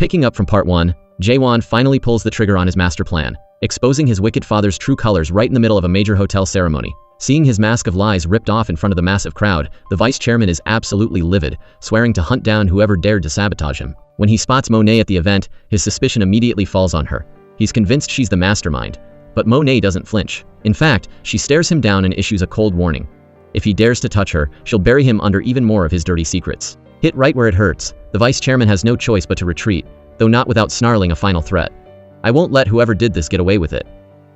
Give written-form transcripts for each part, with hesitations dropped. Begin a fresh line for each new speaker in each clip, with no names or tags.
Picking up from part 1, Jae-wan finally pulls the trigger on his master plan, exposing his wicked father's true colors right in the middle of a major hotel ceremony. Seeing his mask of lies ripped off in front of the massive crowd, the vice chairman is absolutely livid, swearing to hunt down whoever dared to sabotage him. When he spots Monae at the event, his suspicion immediately falls on her. He's convinced she's the mastermind. But Monae doesn't flinch. In fact, she stares him down and issues a cold warning. If he dares to touch her, she'll bury him under even more of his dirty secrets. Hit right where it hurts, the vice chairman has no choice but to retreat, though not without snarling a final threat. I won't let whoever did this get away with it.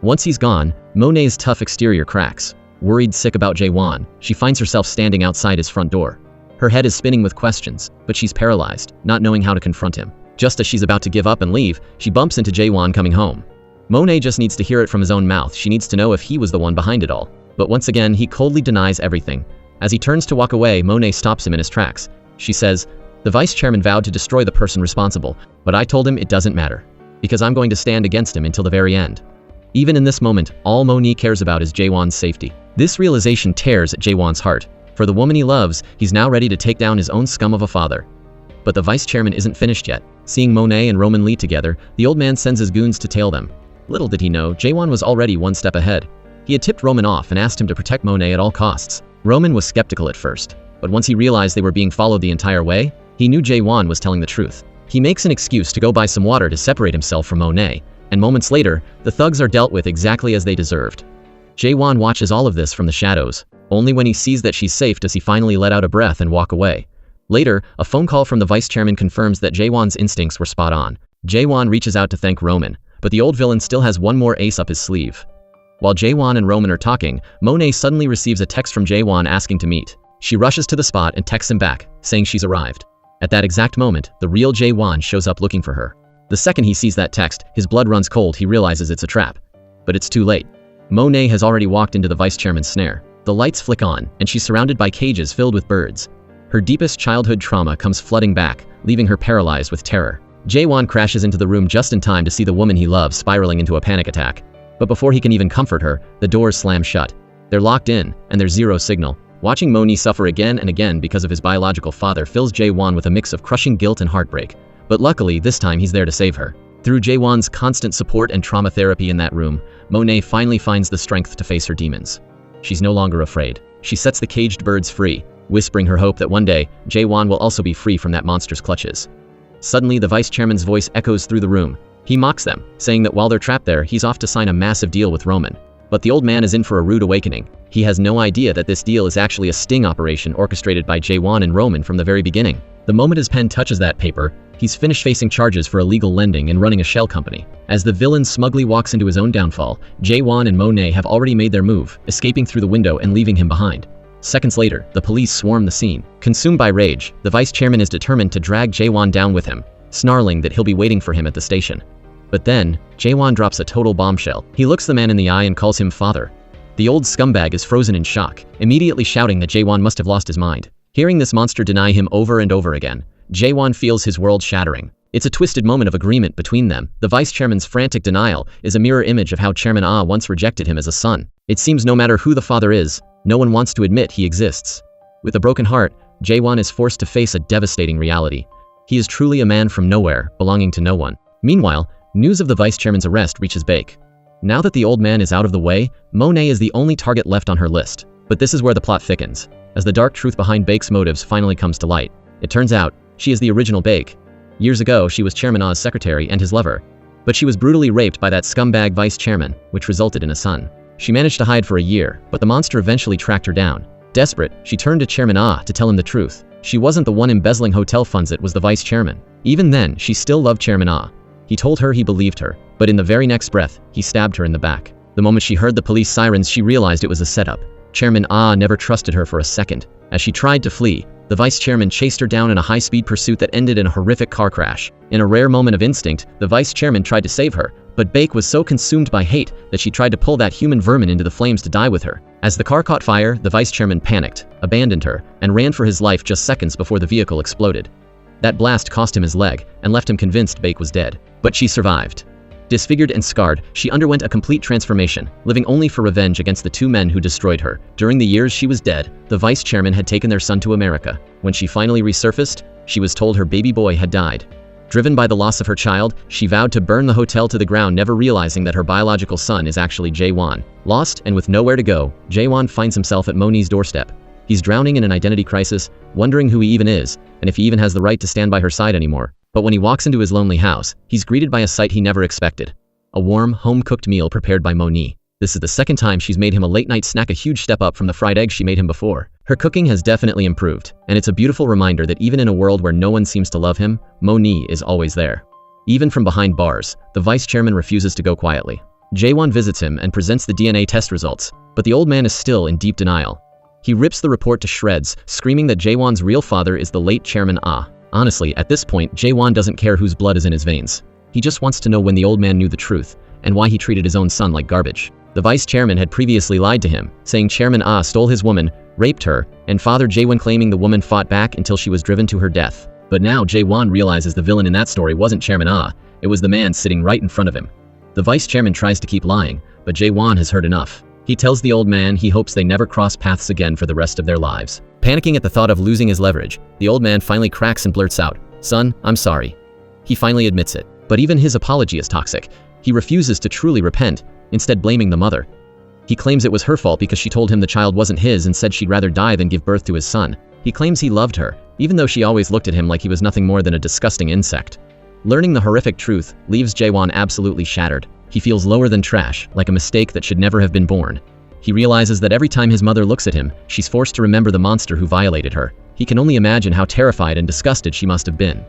Once he's gone, Monae's tough exterior cracks. Worried sick about Jae-wan, she finds herself standing outside his front door. Her head is spinning with questions, but she's paralyzed, not knowing how to confront him. Just as she's about to give up and leave, she bumps into Jae-wan coming home. Monae just needs to hear it from his own mouth. She needs to know if he was the one behind it all. But once again, he coldly denies everything. As he turns to walk away, Monae stops him in his tracks. She says, "The vice chairman vowed to destroy the person responsible, but I told him it doesn't matter, because I'm going to stand against him until the very end." Even in this moment, all Monae cares about is Jae-wan's safety. This realization tears at Jae-wan's heart. For the woman he loves, he's now ready to take down his own scum of a father. But the vice chairman isn't finished yet. Seeing Monae and Roman lead together, the old man sends his goons to tail them. Little did he know, Jae-wan was already one step ahead. He had tipped Roman off and asked him to protect Monae at all costs. Roman was skeptical at first, but once he realized they were being followed the entire way, he knew Jae-wan was telling the truth. He makes an excuse to go buy some water to separate himself from Monae, and moments later, the thugs are dealt with exactly as they deserved. Jae-wan watches all of this from the shadows. Only when he sees that she's safe does he finally let out a breath and walk away. Later, a phone call from the vice chairman confirms that Jae-wan's instincts were spot on. Jae-wan reaches out to thank Roman, but the old villain still has one more ace up his sleeve. While Jae-wan and Roman are talking, Monae suddenly receives a text from Jae-wan asking to meet. She rushes to the spot and texts him back, saying she's arrived. At that exact moment, the real Jae-wan shows up looking for her. The second he sees that text, his blood runs cold. He realizes it's a trap. But it's too late. Monae has already walked into the vice chairman's snare. The lights flick on, and she's surrounded by cages filled with birds. Her deepest childhood trauma comes flooding back, leaving her paralyzed with terror. Jae-wan crashes into the room just in time to see the woman he loves spiraling into a panic attack. But before he can even comfort her, the doors slam shut. They're locked in, and there's zero signal. Watching Monae suffer again and again because of his biological father fills Jae-wan with a mix of crushing guilt and heartbreak. But luckily, this time he's there to save her. Through Jae-wan's constant support and trauma therapy in that room, Monae finally finds the strength to face her demons. She's no longer afraid. She sets the caged birds free, whispering her hope that one day, Jae-wan will also be free from that monster's clutches. Suddenly, the vice chairman's voice echoes through the room. He mocks them, saying that while they're trapped there, he's off to sign a massive deal with Roman. But the old man is in for a rude awakening. He has no idea that this deal is actually a sting operation orchestrated by Jae-wan and Roman from the very beginning. The moment his pen touches that paper, he's finished facing charges for illegal lending and running a shell company. As the villain smugly walks into his own downfall, Jae-wan and Monae have already made their move, escaping through the window and leaving him behind. Seconds later, the police swarm the scene. Consumed by rage, the vice chairman is determined to drag Jae-wan down with him, snarling that he'll be waiting for him at the station. But then, Jae-wan drops a total bombshell. He looks the man in the eye and calls him father. The old scumbag is frozen in shock, immediately shouting that Jae-wan must have lost his mind. Hearing this monster deny him over and over again, Jae-wan feels his world shattering. It's a twisted moment of agreement between them. The vice chairman's frantic denial is a mirror image of how Chairman Ah once rejected him as a son. It seems no matter who the father is, no one wants to admit he exists. With a broken heart, Jae-wan is forced to face a devastating reality. He is truly a man from nowhere, belonging to no one. Meanwhile, news of the vice chairman's arrest reaches Baek. Now that the old man is out of the way, Monae is the only target left on her list. But this is where the plot thickens, as the dark truth behind Baek's motives finally comes to light. It turns out, she is the original Baek. Years ago, she was Chairman Ah's secretary and his lover. But she was brutally raped by that scumbag vice chairman, which resulted in a son. She managed to hide for a year, but the monster eventually tracked her down. Desperate, she turned to Chairman Ah to tell him the truth. She wasn't the one embezzling hotel funds, it was the vice chairman. Even then, she still loved Chairman Ah. He told her he believed her, but in the very next breath, he stabbed her in the back. The moment she heard the police sirens, she realized it was a setup. Chairman Ah never trusted her for a second. As she tried to flee, the vice chairman chased her down in a high-speed pursuit that ended in a horrific car crash. In a rare moment of instinct, the vice chairman tried to save her, but Baek was so consumed by hate that she tried to pull that human vermin into the flames to die with her. As the car caught fire, the vice chairman panicked, abandoned her, and ran for his life just seconds before the vehicle exploded. That blast cost him his leg and left him convinced Baek was dead. But she survived. Disfigured and scarred, she underwent a complete transformation, living only for revenge against the two men who destroyed her. During the years she was dead, the vice chairman had taken their son to America. When she finally resurfaced, she was told her baby boy had died. Driven by the loss of her child, she vowed to burn the hotel to the ground, never realizing that her biological son is actually Jae-wan. Lost and with nowhere to go, Jae-wan finds himself at Monae's doorstep. He's drowning in an identity crisis, wondering who he even is, and if he even has the right to stand by her side anymore. But when he walks into his lonely house, he's greeted by a sight he never expected. A warm, home-cooked meal prepared by Monae. This is the second time she's made him a late-night snack, a huge step up from the fried eggs she made him before. Her cooking has definitely improved, and it's a beautiful reminder that even in a world where no one seems to love him, Monae is always there. Even from behind bars, the vice chairman refuses to go quietly. Jae-wan visits him and presents the DNA test results, but the old man is still in deep denial. He rips the report to shreds, screaming that Jae-wan's real father is the late Chairman Ah. Honestly, at this point, Jae-wan doesn't care whose blood is in his veins. He just wants to know when the old man knew the truth, and why he treated his own son like garbage. The vice chairman had previously lied to him, saying Chairman Ah stole his woman, raped her, and Father Jae-wan claiming the woman fought back until she was driven to her death. But now Jae-wan realizes the villain in that story wasn't Chairman Ah, it was the man sitting right in front of him. The vice chairman tries to keep lying, but Jae-wan has heard enough. He tells the old man he hopes they never cross paths again for the rest of their lives. Panicking at the thought of losing his leverage, the old man finally cracks and blurts out, "Son, I'm sorry." He finally admits it, but even his apology is toxic. He refuses to truly repent, instead blaming the mother. He claims it was her fault because she told him the child wasn't his and said she'd rather die than give birth to his son. He claims he loved her, even though she always looked at him like he was nothing more than a disgusting insect. Learning the horrific truth leaves Jae-wan absolutely shattered. He feels lower than trash, like a mistake that should never have been born. He realizes that every time his mother looks at him, she's forced to remember the monster who violated her. He can only imagine how terrified and disgusted she must have been.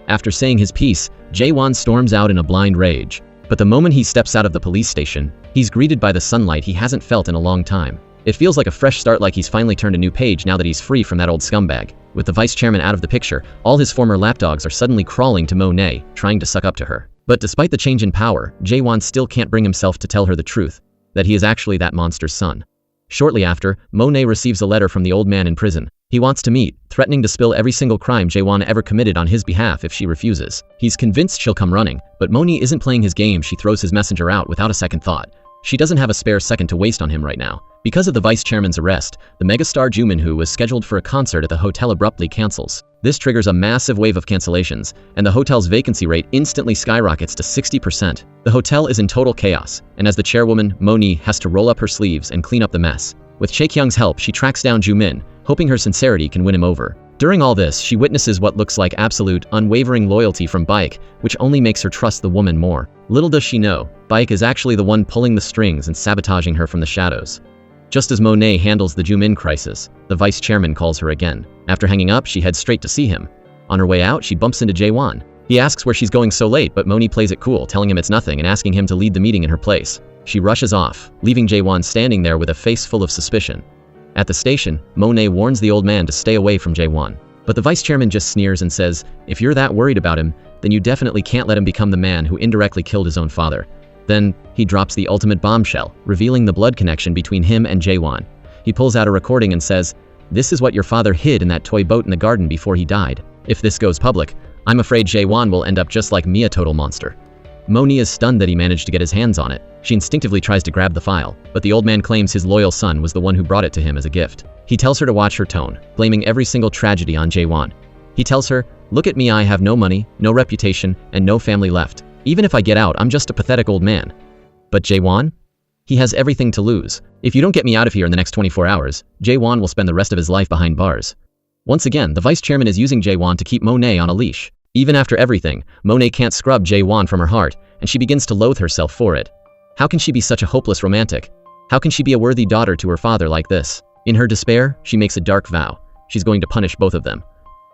After saying his piece, Jae-wan storms out in a blind rage. But the moment he steps out of the police station, he's greeted by the sunlight he hasn't felt in a long time. It feels like a fresh start, like he's finally turned a new page now that he's free from that old scumbag. With the vice chairman out of the picture, all his former lapdogs are suddenly crawling to Monae, trying to suck up to her. But despite the change in power, Jae-wan still can't bring himself to tell her the truth, that he is actually that monster's son. Shortly after, Monae receives a letter from the old man in prison. He wants to meet, threatening to spill every single crime Jae-wan ever committed on his behalf if she refuses. He's convinced she'll come running, but Monae isn't playing his game. She throws his messenger out without a second thought. She doesn't have a spare second to waste on him right now. Because of the vice chairman's arrest, the megastar Joo Min-ho was scheduled for a concert at the hotel abruptly cancels. This triggers a massive wave of cancellations, and the hotel's vacancy rate instantly skyrockets to 60%. The hotel is in total chaos, and as the chairwoman, Monae has to roll up her sleeves and clean up the mess. With Chae-kyung's help, she tracks down Joo Min, hoping her sincerity can win him over. During all this, she witnesses what looks like absolute, unwavering loyalty from Baek, which only makes her trust the woman more. Little does she know, Baek is actually the one pulling the strings and sabotaging her from the shadows. Just as Monae handles the Joo Min crisis, the vice chairman calls her again. After hanging up, she heads straight to see him. On her way out, she bumps into Jae-wan. He asks where she's going so late, but Monae plays it cool, telling him it's nothing and asking him to lead the meeting in her place. She rushes off, leaving Jae-wan standing there with a face full of suspicion. At the station, Monae warns the old man to stay away from Jae-wan. But the vice chairman just sneers and says, if you're that worried about him, then you definitely can't let him become the man who indirectly killed his own father. Then, he drops the ultimate bombshell, revealing the blood connection between him and Jae-wan. He pulls out a recording and says, "This is what your father hid in that toy boat in the garden before he died. If this goes public, I'm afraid Jae-wan will end up just like me, a total monster." Monae is stunned that he managed to get his hands on it. She instinctively tries to grab the file, but the old man claims his loyal son was the one who brought it to him as a gift. He tells her to watch her tone, blaming every single tragedy on Jae-wan. He tells her, "Look at me, I have no money, no reputation, and no family left. Even if I get out, I'm just a pathetic old man." But Jae-wan? He has everything to lose. If you don't get me out of here in the next 24 hours, Jae-wan will spend the rest of his life behind bars. Once again, the vice chairman is using Jae-wan to keep Monae on a leash. Even after everything, Monae can't scrub Jae-wan from her heart, and she begins to loathe herself for it. How can she be such a hopeless romantic? How can she be a worthy daughter to her father like this? In her despair, she makes a dark vow. She's going to punish both of them.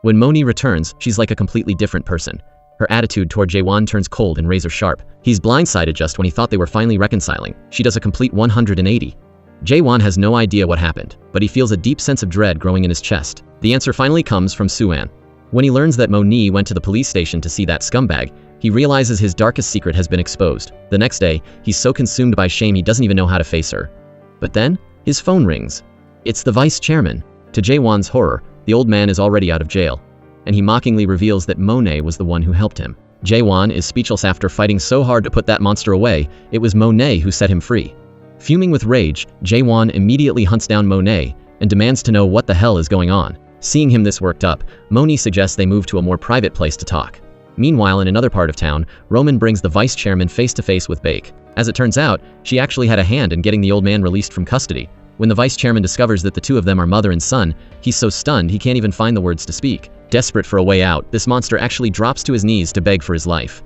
When Monae returns, she's like a completely different person. Her attitude toward Jae-wan turns cold and razor sharp. He's blindsided just when he thought they were finally reconciling. She does a complete 180. Jae-wan has no idea what happened, but he feels a deep sense of dread growing in his chest. The answer finally comes from Soo-an. When he learns that Monae went to the police station to see that scumbag, he realizes his darkest secret has been exposed. The next day, he's so consumed by shame he doesn't even know how to face her. But then, his phone rings. It's the vice chairman. To Jae-wan's horror, the old man is already out of jail, and he mockingly reveals that Monae was the one who helped him. Jae-wan is speechless after fighting so hard to put that monster away. It was Monae who set him free. Fuming with rage, Jae-wan immediately hunts down Monae and demands to know what the hell is going on. Seeing him this worked up, Monae suggests they move to a more private place to talk. Meanwhile, in another part of town, Roman brings the vice chairman face to face with Baek. As it turns out, she actually had a hand in getting the old man released from custody. When the vice chairman discovers that the two of them are mother and son, he's so stunned he can't even find the words to speak. Desperate for a way out, this monster actually drops to his knees to beg for his life.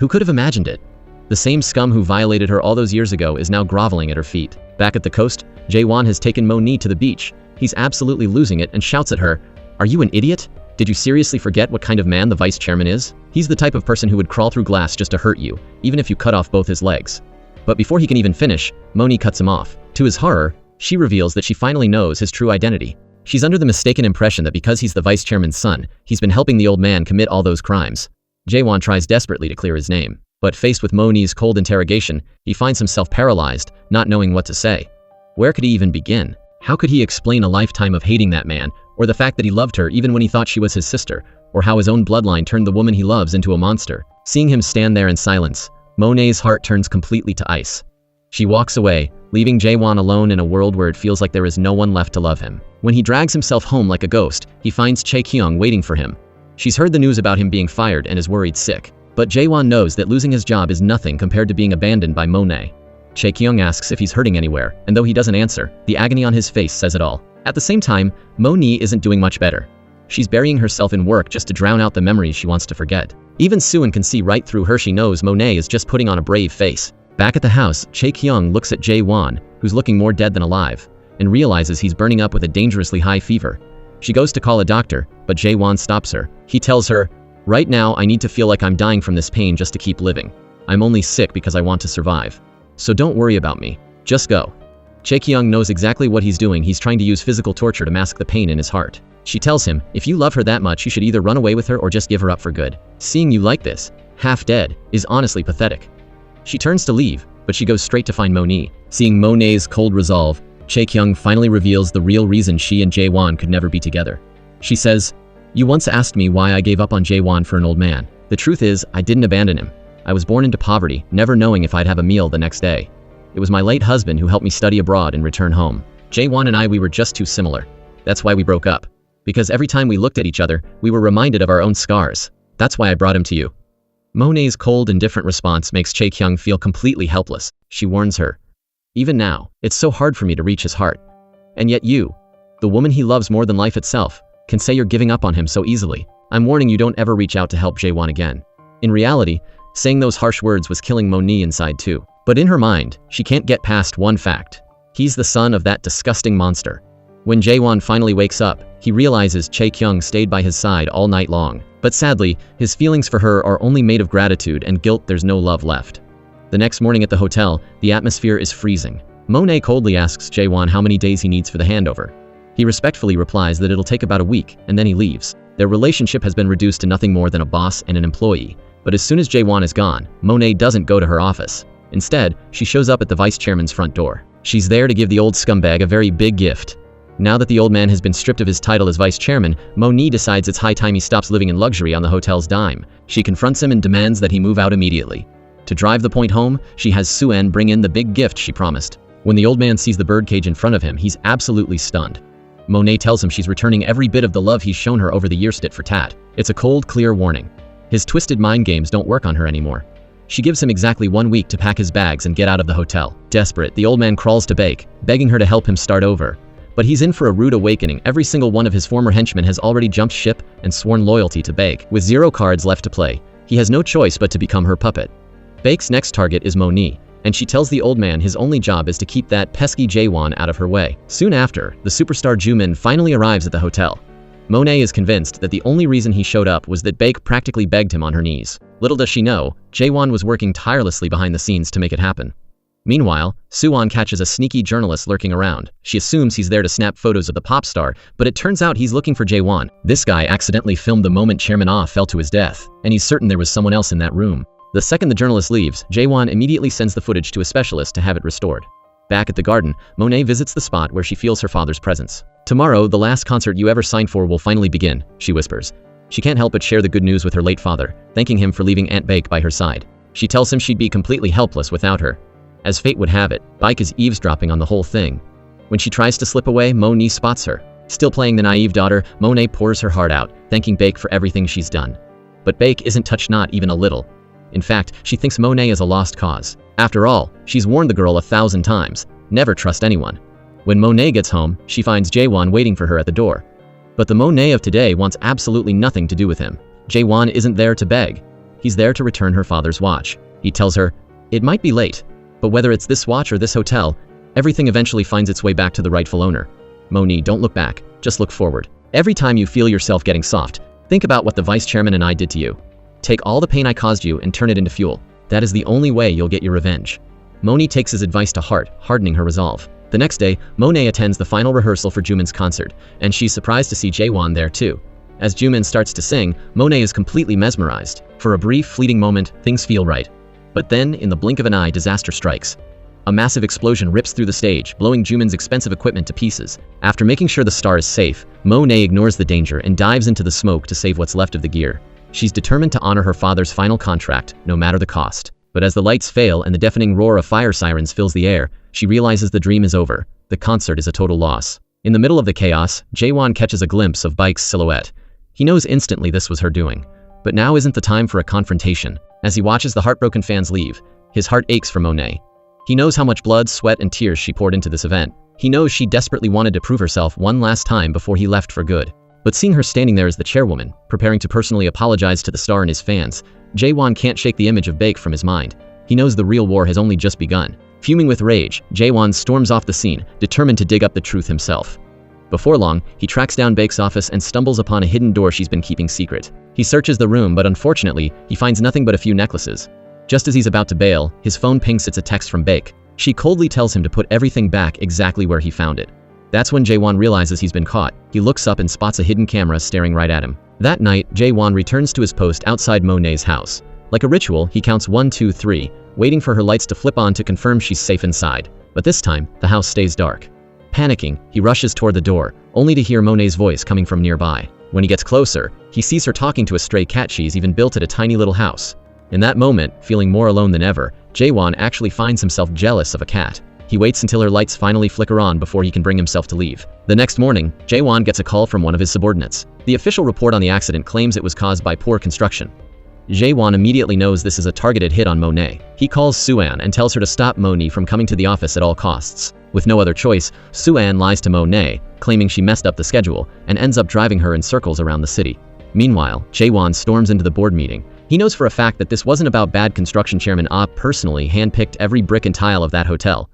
Who could have imagined it? The same scum who violated her all those years ago is now groveling at her feet. Back at the coast, Jae-wan has taken Monae to the beach. He's absolutely losing it and shouts at her, "Are you an idiot? Did you seriously forget what kind of man the vice chairman is? He's the type of person who would crawl through glass just to hurt you, even if you cut off both his legs." But before he can even finish, Monae cuts him off. To his horror, she reveals that she finally knows his true identity. She's under the mistaken impression that because he's the vice chairman's son, he's been helping the old man commit all those crimes. Jae-wan tries desperately to clear his name. But faced with Monae's cold interrogation, he finds himself paralyzed, not knowing what to say. Where could he even begin? How could he explain a lifetime of hating that man, or the fact that he loved her even when he thought she was his sister, or how his own bloodline turned the woman he loves into a monster? Seeing him stand there in silence, Monae's heart turns completely to ice. She walks away, leaving Jae-wan alone in a world where it feels like there is no one left to love him. When he drags himself home like a ghost, he finds Chae-kyung waiting for him. She's heard the news about him being fired and is worried sick. But Jae-wan knows that losing his job is nothing compared to being abandoned by Monae. Chae-kyung asks if he's hurting anywhere, and though he doesn't answer, the agony on his face says it all. At the same time, Monae isn't doing much better. She's burying herself in work just to drown out the memories she wants to forget. Even Suan can see right through her. She knows Monae is just putting on a brave face. Back at the house, Chae-kyung looks at Jae-wan, who's looking more dead than alive, and realizes he's burning up with a dangerously high fever. She goes to call a doctor, but Jae-wan stops her. He tells her, "Right now, I need to feel like I'm dying from this pain just to keep living. I'm only sick because I want to survive. So don't worry about me. Just go." Chae-kyung knows exactly what he's doing. He's trying to use physical torture to mask the pain in his heart. She tells him, "If you love her that much, you should either run away with her or just give her up for good. Seeing you like this, half dead, is honestly pathetic." She turns to leave, but she goes straight to find Monae. Seeing Monae's cold resolve, Chae-kyung finally reveals the real reason she and Jae-wan could never be together. She says, "You once asked me why I gave up on Jae-wan for an old man. The truth is, I didn't abandon him. I was born into poverty, never knowing if I'd have a meal the next day. It was my late husband who helped me study abroad and return home. Jae-wan and I, we were just too similar. That's why we broke up. Because every time we looked at each other, we were reminded of our own scars. That's why I brought him to you." Monae's cold, indifferent response makes Chae-kyung feel completely helpless. She warns her, "Even now, it's so hard for me to reach his heart. And yet you, the woman he loves more than life itself, can say you're giving up on him so easily. I'm warning you, don't ever reach out to help Jae-wan again." In reality, saying those harsh words was killing Monae inside too. But in her mind, she can't get past one fact. He's the son of that disgusting monster. When Jae-wan finally wakes up, he realizes Chae-kyung stayed by his side all night long. But sadly, his feelings for her are only made of gratitude and guilt. There's no love left. The next morning at the hotel, the atmosphere is freezing. Monae coldly asks Jae-wan how many days he needs for the handover. He respectfully replies that it'll take about a week, and then he leaves. Their relationship has been reduced to nothing more than a boss and an employee. But as soon as Jae-wan is gone, Monae doesn't go to her office. Instead, she shows up at the vice chairman's front door. She's there to give the old scumbag a very big gift. Now that the old man has been stripped of his title as vice chairman, Monae decides it's high time he stops living in luxury on the hotel's dime. She confronts him and demands that he move out immediately. To drive the point home, she has Suan bring in the big gift she promised. When the old man sees the birdcage in front of him, he's absolutely stunned. Monae tells him she's returning every bit of the love he's shown her over the years tit for tat. It's a cold, clear warning. His twisted mind games don't work on her anymore. She gives him exactly 1 week to pack his bags and get out of the hotel. Desperate, the old man crawls to Baek, begging her to help him start over. But he's in for a rude awakening. Every single one of his former henchmen has already jumped ship and sworn loyalty to Baek. With 0 cards left to play, he has no choice but to become her puppet. Baek's next target is Monae, and she tells the old man his only job is to keep that pesky Jae-wan out of her way. Soon after, the superstar Jumin finally arrives at the hotel. Monae is convinced that the only reason he showed up was that Baek practically begged him on her knees. Little does she know, Jae-wan was working tirelessly behind the scenes to make it happen. Meanwhile, Suan catches a sneaky journalist lurking around. She assumes he's there to snap photos of the pop star, but it turns out he's looking for Jae-wan. This guy accidentally filmed the moment Chairman Ah fell to his death, and he's certain there was someone else in that room. The second the journalist leaves, Jae-wan immediately sends the footage to a specialist to have it restored. Back at the garden, Monae visits the spot where she feels her father's presence. "Tomorrow, the last concert you ever signed for will finally begin," she whispers. She can't help but share the good news with her late father, thanking him for leaving Aunt Baek by her side. She tells him she'd be completely helpless without her. As fate would have it, Baek is eavesdropping on the whole thing. When she tries to slip away, Monae spots her. Still playing the naive daughter, Monae pours her heart out, thanking Baek for everything she's done. But Baek isn't touched, not even a little. In fact, she thinks Monae is a lost cause. After all, she's warned the girl 1,000 times, never trust anyone. When Monae gets home, she finds Jae-wan waiting for her at the door. But the Monae of today wants absolutely nothing to do with him. Jae-wan isn't there to beg. He's there to return her father's watch. He tells her, it might be late, but whether it's this watch or this hotel, everything eventually finds its way back to the rightful owner. Monae, don't look back, just look forward. Every time you feel yourself getting soft, think about what the vice chairman and I did to you. Take all the pain I caused you and turn it into fuel. That is the only way you'll get your revenge. Monae takes his advice to heart, hardening her resolve. The next day, Monae attends the final rehearsal for Jumin's concert, and she's surprised to see Jae-wan there too. As Jumin starts to sing, Monae is completely mesmerized. For a brief, fleeting moment, things feel right. But then, in the blink of an eye, disaster strikes. A massive explosion rips through the stage, blowing Jumin's expensive equipment to pieces. After making sure the star is safe, Monae ignores the danger and dives into the smoke to save what's left of the gear. She's determined to honor her father's final contract, no matter the cost. But as the lights fail and the deafening roar of fire sirens fills the air, she realizes the dream is over. The concert is a total loss. In the middle of the chaos, Jae-wan catches a glimpse of Baek's silhouette. He knows instantly this was her doing. But now isn't the time for a confrontation. As he watches the heartbroken fans leave, his heart aches for Monae. He knows how much blood, sweat, and tears she poured into this event. He knows she desperately wanted to prove herself one last time before he left for good. But seeing her standing there as the chairwoman, preparing to personally apologize to the star and his fans, Jae-wan can't shake the image of Baek from his mind. He knows the real war has only just begun. Fuming with rage, Jae-wan storms off the scene, determined to dig up the truth himself. Before long, he tracks down Baek's office and stumbles upon a hidden door she's been keeping secret. He searches the room, but unfortunately, he finds nothing but a few necklaces. Just as he's about to bail, his phone pings. It's a text from Baek. She coldly tells him to put everything back exactly where he found it. That's when Jae-wan realizes he's been caught. He looks up and spots a hidden camera staring right at him. That night, Jae-wan returns to his post outside Monae's house. Like a ritual, he counts 1, 2, 3, waiting for her lights to flip on to confirm she's safe inside. But this time, the house stays dark. Panicking, he rushes toward the door, only to hear Monae's voice coming from nearby. When he gets closer, he sees her talking to a stray cat she's even built at a tiny little house. In that moment, feeling more alone than ever, Jae-wan actually finds himself jealous of a cat. He waits until her lights finally flicker on before he can bring himself to leave. The next morning, Jae-wan gets a call from one of his subordinates. The official report on the accident claims it was caused by poor construction. Jae-wan immediately knows this is a targeted hit on Monae. He calls Soo-an and tells her to stop Monae from coming to the office at all costs. With no other choice, Soo-an lies to Monae, claiming she messed up the schedule, and ends up driving her in circles around the city. Meanwhile, Jae-wan storms into the board meeting. He knows for a fact that this wasn't about bad construction. Chairman Ah personally handpicked every brick and tile of that hotel.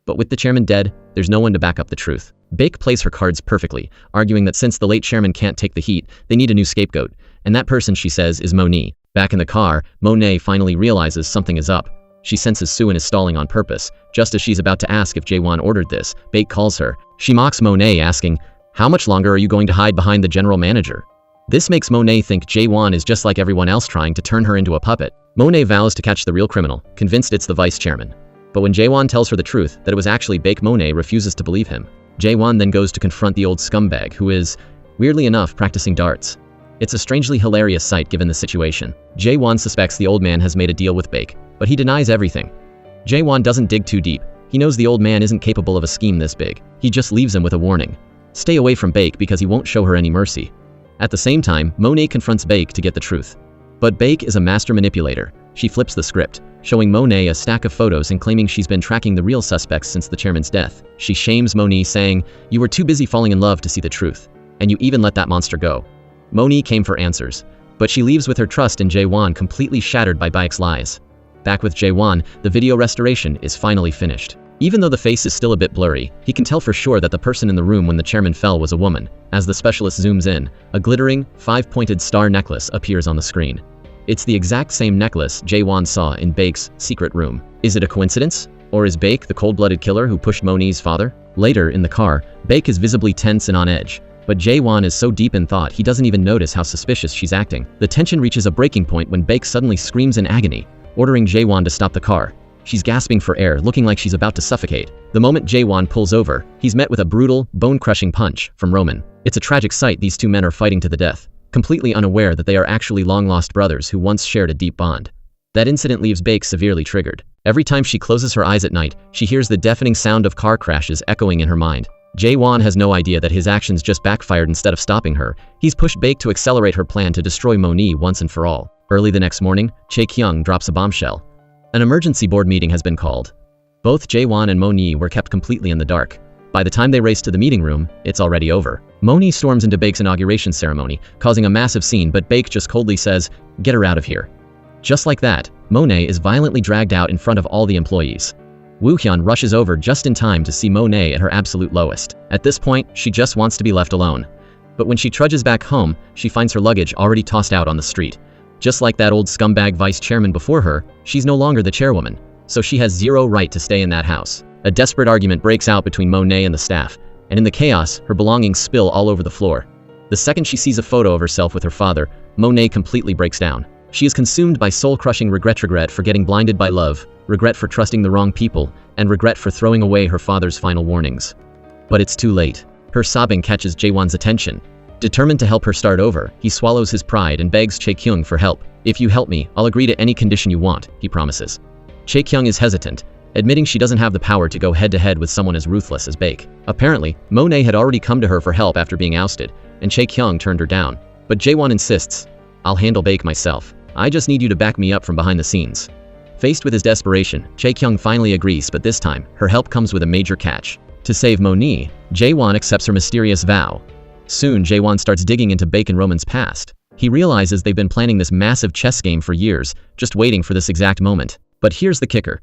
But with the chairman dead, there's no one to back up the truth. Baek plays her cards perfectly, arguing that since the late chairman can't take the heat, they need a new scapegoat. And that person, she says, is Monae. Back in the car, Monae finally realizes something is up. She senses Soo-an is stalling on purpose. Just as she's about to ask if Jae-wan ordered this, Baek calls her. She mocks Monae, asking, "How much longer are you going to hide behind the general manager?" This makes Monae think Jae-wan is just like everyone else, trying to turn her into a puppet. Monae vows to catch the real criminal, convinced it's the vice chairman. But when Jae-wan tells her the truth, that it was actually Baek, Monae refuses to believe him. Jae-wan then goes to confront the old scumbag, who is, weirdly enough, practicing darts. It's a strangely hilarious sight given the situation. Jae-wan suspects the old man has made a deal with Baek, but he denies everything. Jae-wan doesn't dig too deep. He knows the old man isn't capable of a scheme this big. He just leaves him with a warning. Stay away from Baek because he won't show her any mercy. At the same time, Monae confronts Baek to get the truth. But Baek is a master manipulator. She flips the script, showing Monae a stack of photos and claiming she's been tracking the real suspects since the chairman's death. She shames Monae, saying, "You were too busy falling in love to see the truth. And you even let that monster go." Monae came for answers, but she leaves with her trust in Jae-wan completely shattered by Baek's lies. Back with Jae-wan, the video restoration is finally finished. Even though the face is still a bit blurry, he can tell for sure that the person in the room when the chairman fell was a woman. As the specialist zooms in, a glittering, 5-pointed star necklace appears on the screen. It's the exact same necklace Jae-wan saw in Baek's secret room. Is it a coincidence? Or is Baek the cold-blooded killer who pushed Monae's father? Later, in the car, Baek is visibly tense and on edge. But Jae-wan is so deep in thought he doesn't even notice how suspicious she's acting. The tension reaches a breaking point when Baek suddenly screams in agony, ordering Jae-wan to stop the car. She's gasping for air, looking like she's about to suffocate. The moment Jae-wan pulls over, he's met with a brutal, bone-crushing punch from Roman. It's a tragic sight. These two men are fighting to the death, completely unaware that they are actually long-lost brothers who once shared a deep bond. That incident leaves Baek severely triggered. Every time she closes her eyes at night, she hears the deafening sound of car crashes echoing in her mind. Jae-wan has no idea that his actions just backfired. Instead of stopping her, he's pushed Baek to accelerate her plan to destroy Monae once and for all. Early the next morning, Chae-kyung drops a bombshell. An emergency board meeting has been called. Both Jae-wan and Monae were kept completely in the dark. By the time they race to the meeting room, it's already over. Monae storms into Baek's inauguration ceremony, causing a massive scene, but Baek just coldly says, "Get her out of here." Just like that, Monae is violently dragged out in front of all the employees. Woo-hyun rushes over just in time to see Monae at her absolute lowest. At this point, she just wants to be left alone. But when she trudges back home, she finds her luggage already tossed out on the street. Just like that old scumbag vice chairman before her, she's no longer the chairwoman, so she has zero right to stay in that house. A desperate argument breaks out between Monae and the staff, and in the chaos, her belongings spill all over the floor. The second she sees a photo of herself with her father, Monae completely breaks down. She is consumed by soul-crushing regret for getting blinded by love, regret for trusting the wrong people, and regret for throwing away her father's final warnings. But it's too late. Her sobbing catches Jae-wan's attention. Determined to help her start over, he swallows his pride and begs Chae-kyung for help. "If you help me, I'll agree to any condition you want," he promises. Chae-kyung is hesitant, admitting she doesn't have the power to go head-to-head with someone as ruthless as Baek. Apparently, Monae had already come to her for help after being ousted, and Chae-kyung turned her down. But Jae-wan insists, "I'll handle Baek myself. I just need you to back me up from behind the scenes." Faced with his desperation, Chae-kyung finally agrees, but this time, her help comes with a major catch. To save Monae, Jae-wan accepts her mysterious vow. Soon, Jae-wan starts digging into Baek and Roman's past. He realizes they've been planning this massive chess game for years, just waiting for this exact moment. But here's the kicker.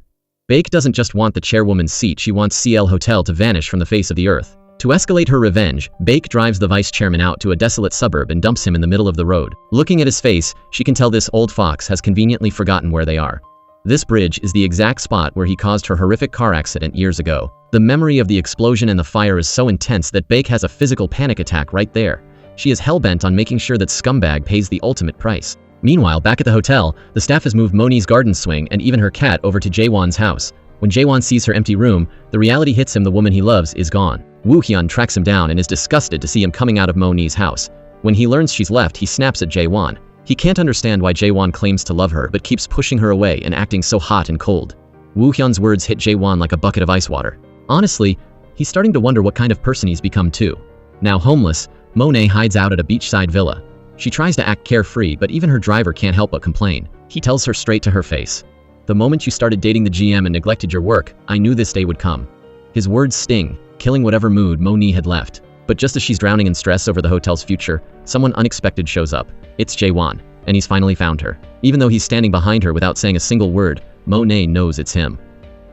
Baek doesn't just want the chairwoman's seat, she wants CL Hotel to vanish from the face of the earth. To escalate her revenge, Baek drives the vice chairman out to a desolate suburb and dumps him in the middle of the road. Looking at his face, she can tell this old fox has conveniently forgotten where they are. This bridge is the exact spot where he caused her horrific car accident years ago. The memory of the explosion and the fire is so intense that Baek has a physical panic attack right there. She is hell-bent on making sure that scumbag pays the ultimate price. Meanwhile, back at the hotel, the staff has moved Monae's garden swing and even her cat over to Jae-wan's house. When Jae-wan sees her empty room, the reality hits him: the woman he loves is gone. Woo-hyun tracks him down and is disgusted to see him coming out of Monae's house. When he learns she's left, he snaps at Jae-wan. He can't understand why Jae-wan claims to love her but keeps pushing her away and acting so hot and cold. Woo-hyun's words hit Jae-wan like a bucket of ice water. Honestly, he's starting to wonder what kind of person he's become too. Now homeless, Monae hides out at a beachside villa. She tries to act carefree, but even her driver can't help but complain. He tells her straight to her face, "The moment you started dating the GM and neglected your work, I knew this day would come." His words sting, killing whatever mood Monae had left. But just as she's drowning in stress over the hotel's future, someone unexpected shows up. It's Jae-wan, and he's finally found her. Even though he's standing behind her without saying a single word, Monae knows it's him.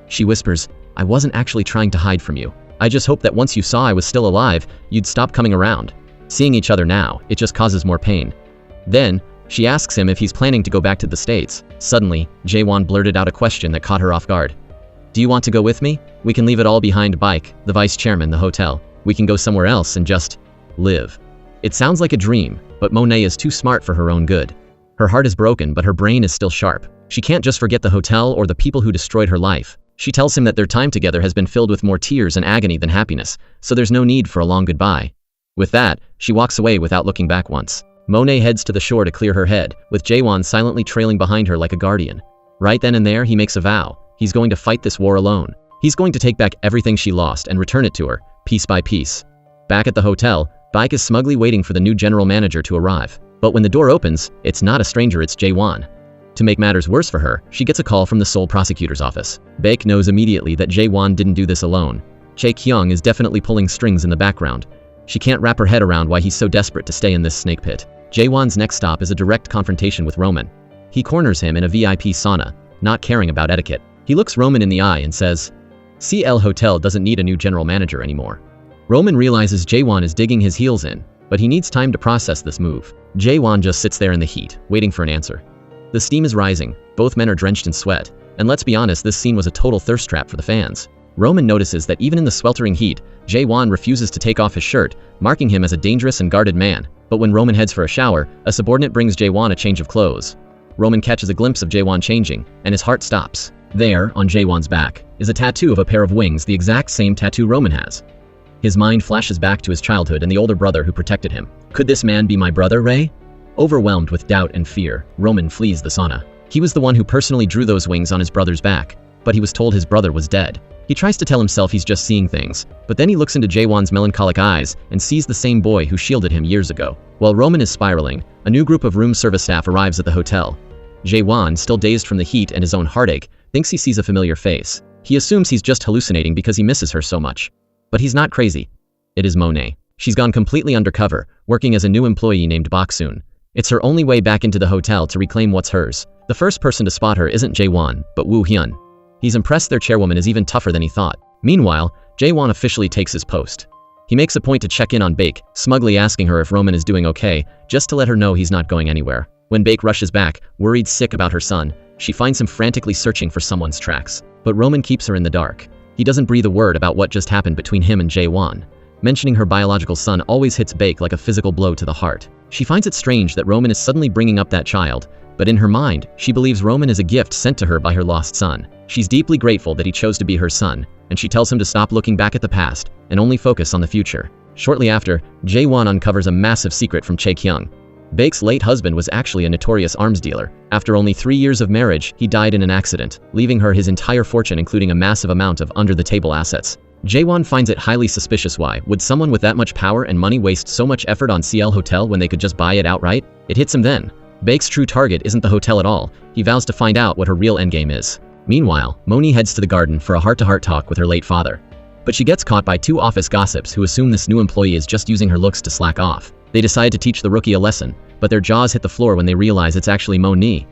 She whispers, "I wasn't actually trying to hide from you. I just hoped that once you saw I was still alive, you'd stop coming around." Seeing each other now, it just causes more pain. Then, she asks him if he's planning to go back to the States. Suddenly, Jae-wan blurted out a question that caught her off guard. "Do you want to go with me? We can leave it all behind: Baek, the vice chairman, the hotel. We can go somewhere else and just live." It sounds like a dream, but Monae is too smart for her own good. Her heart is broken, but her brain is still sharp. She can't just forget the hotel or the people who destroyed her life. She tells him that their time together has been filled with more tears and agony than happiness, so there's no need for a long goodbye. With that, she walks away without looking back once. Monae heads to the shore to clear her head, with Jae-wan silently trailing behind her like a guardian. Right then and there, he makes a vow. He's going to fight this war alone. He's going to take back everything she lost and return it to her, piece by piece. Back at the hotel, Baek is smugly waiting for the new general manager to arrive. But when the door opens, it's not a stranger, it's Jae-wan. To make matters worse for her, she gets a call from the Seoul prosecutor's office. Baek knows immediately that Jae-wan didn't do this alone. Chae-kyung is definitely pulling strings in the background. She can't wrap her head around why he's so desperate to stay in this snake pit. Jae-wan's next stop is a direct confrontation with Roman. He corners him in a VIP sauna, not caring about etiquette. He looks Roman in the eye and says, "CL Hotel doesn't need a new general manager anymore." Roman realizes Jae-wan is digging his heels in, but he needs time to process this move. Jae-wan just sits there in the heat, waiting for an answer. The steam is rising, both men are drenched in sweat, and let's be honest, this scene was a total thirst trap for the fans. Roman notices that even in the sweltering heat, Jae-wan refuses to take off his shirt, marking him as a dangerous and guarded man. But when Roman heads for a shower, a subordinate brings Jae-wan a change of clothes. Roman catches a glimpse of Jae-wan changing, and his heart stops. There, on Jae-wan's back, is a tattoo of a pair of wings, the exact same tattoo Roman has. His mind flashes back to his childhood and the older brother who protected him. Could this man be my brother, Ray? Overwhelmed with doubt and fear, Roman flees the sauna. He was the one who personally drew those wings on his brother's back, but he was told his brother was dead. He tries to tell himself he's just seeing things, but then he looks into Jae-wan's melancholic eyes and sees the same boy who shielded him years ago. While Roman is spiraling, a new group of room service staff arrives at the hotel. Jae-wan, still dazed from the heat and his own heartache, thinks he sees a familiar face. He assumes he's just hallucinating because he misses her so much. But he's not crazy. It is Monae. She's gone completely undercover, working as a new employee named Boksoon. It's her only way back into the hotel to reclaim what's hers. The first person to spot her isn't Jae-wan, but Woo Hyun. He's impressed their chairwoman is even tougher than he thought. Meanwhile, Jae-wan officially takes his post. He makes a point to check in on Baek, smugly asking her if Roman is doing okay, just to let her know he's not going anywhere. When Baek rushes back, worried sick about her son, she finds him frantically searching for someone's tracks. But Roman keeps her in the dark. He doesn't breathe a word about what just happened between him and Jae-wan. Mentioning her biological son always hits Baek like a physical blow to the heart. She finds it strange that Roman is suddenly bringing up that child, but in her mind, she believes Roman is a gift sent to her by her lost son. She's deeply grateful that he chose to be her son, and she tells him to stop looking back at the past and only focus on the future. Shortly after, Jae-wan uncovers a massive secret from Chae Kyung. Baek's late husband was actually a notorious arms dealer. After only 3 years of marriage, he died in an accident, leaving her his entire fortune including a massive amount of under-the-table assets. Jae-wan finds it highly suspicious. Why would someone with that much power and money waste so much effort on CL Hotel when they could just buy it outright? It hits him then. Baek's true target isn't the hotel at all. He vows to find out what her real endgame is. Meanwhile, Monae heads to the garden for a heart-to-heart talk with her late father. But she gets caught by 2 office gossips who assume this new employee is just using her looks to slack off. They decide to teach the rookie a lesson, but their jaws hit the floor when they realize it's actually Monae.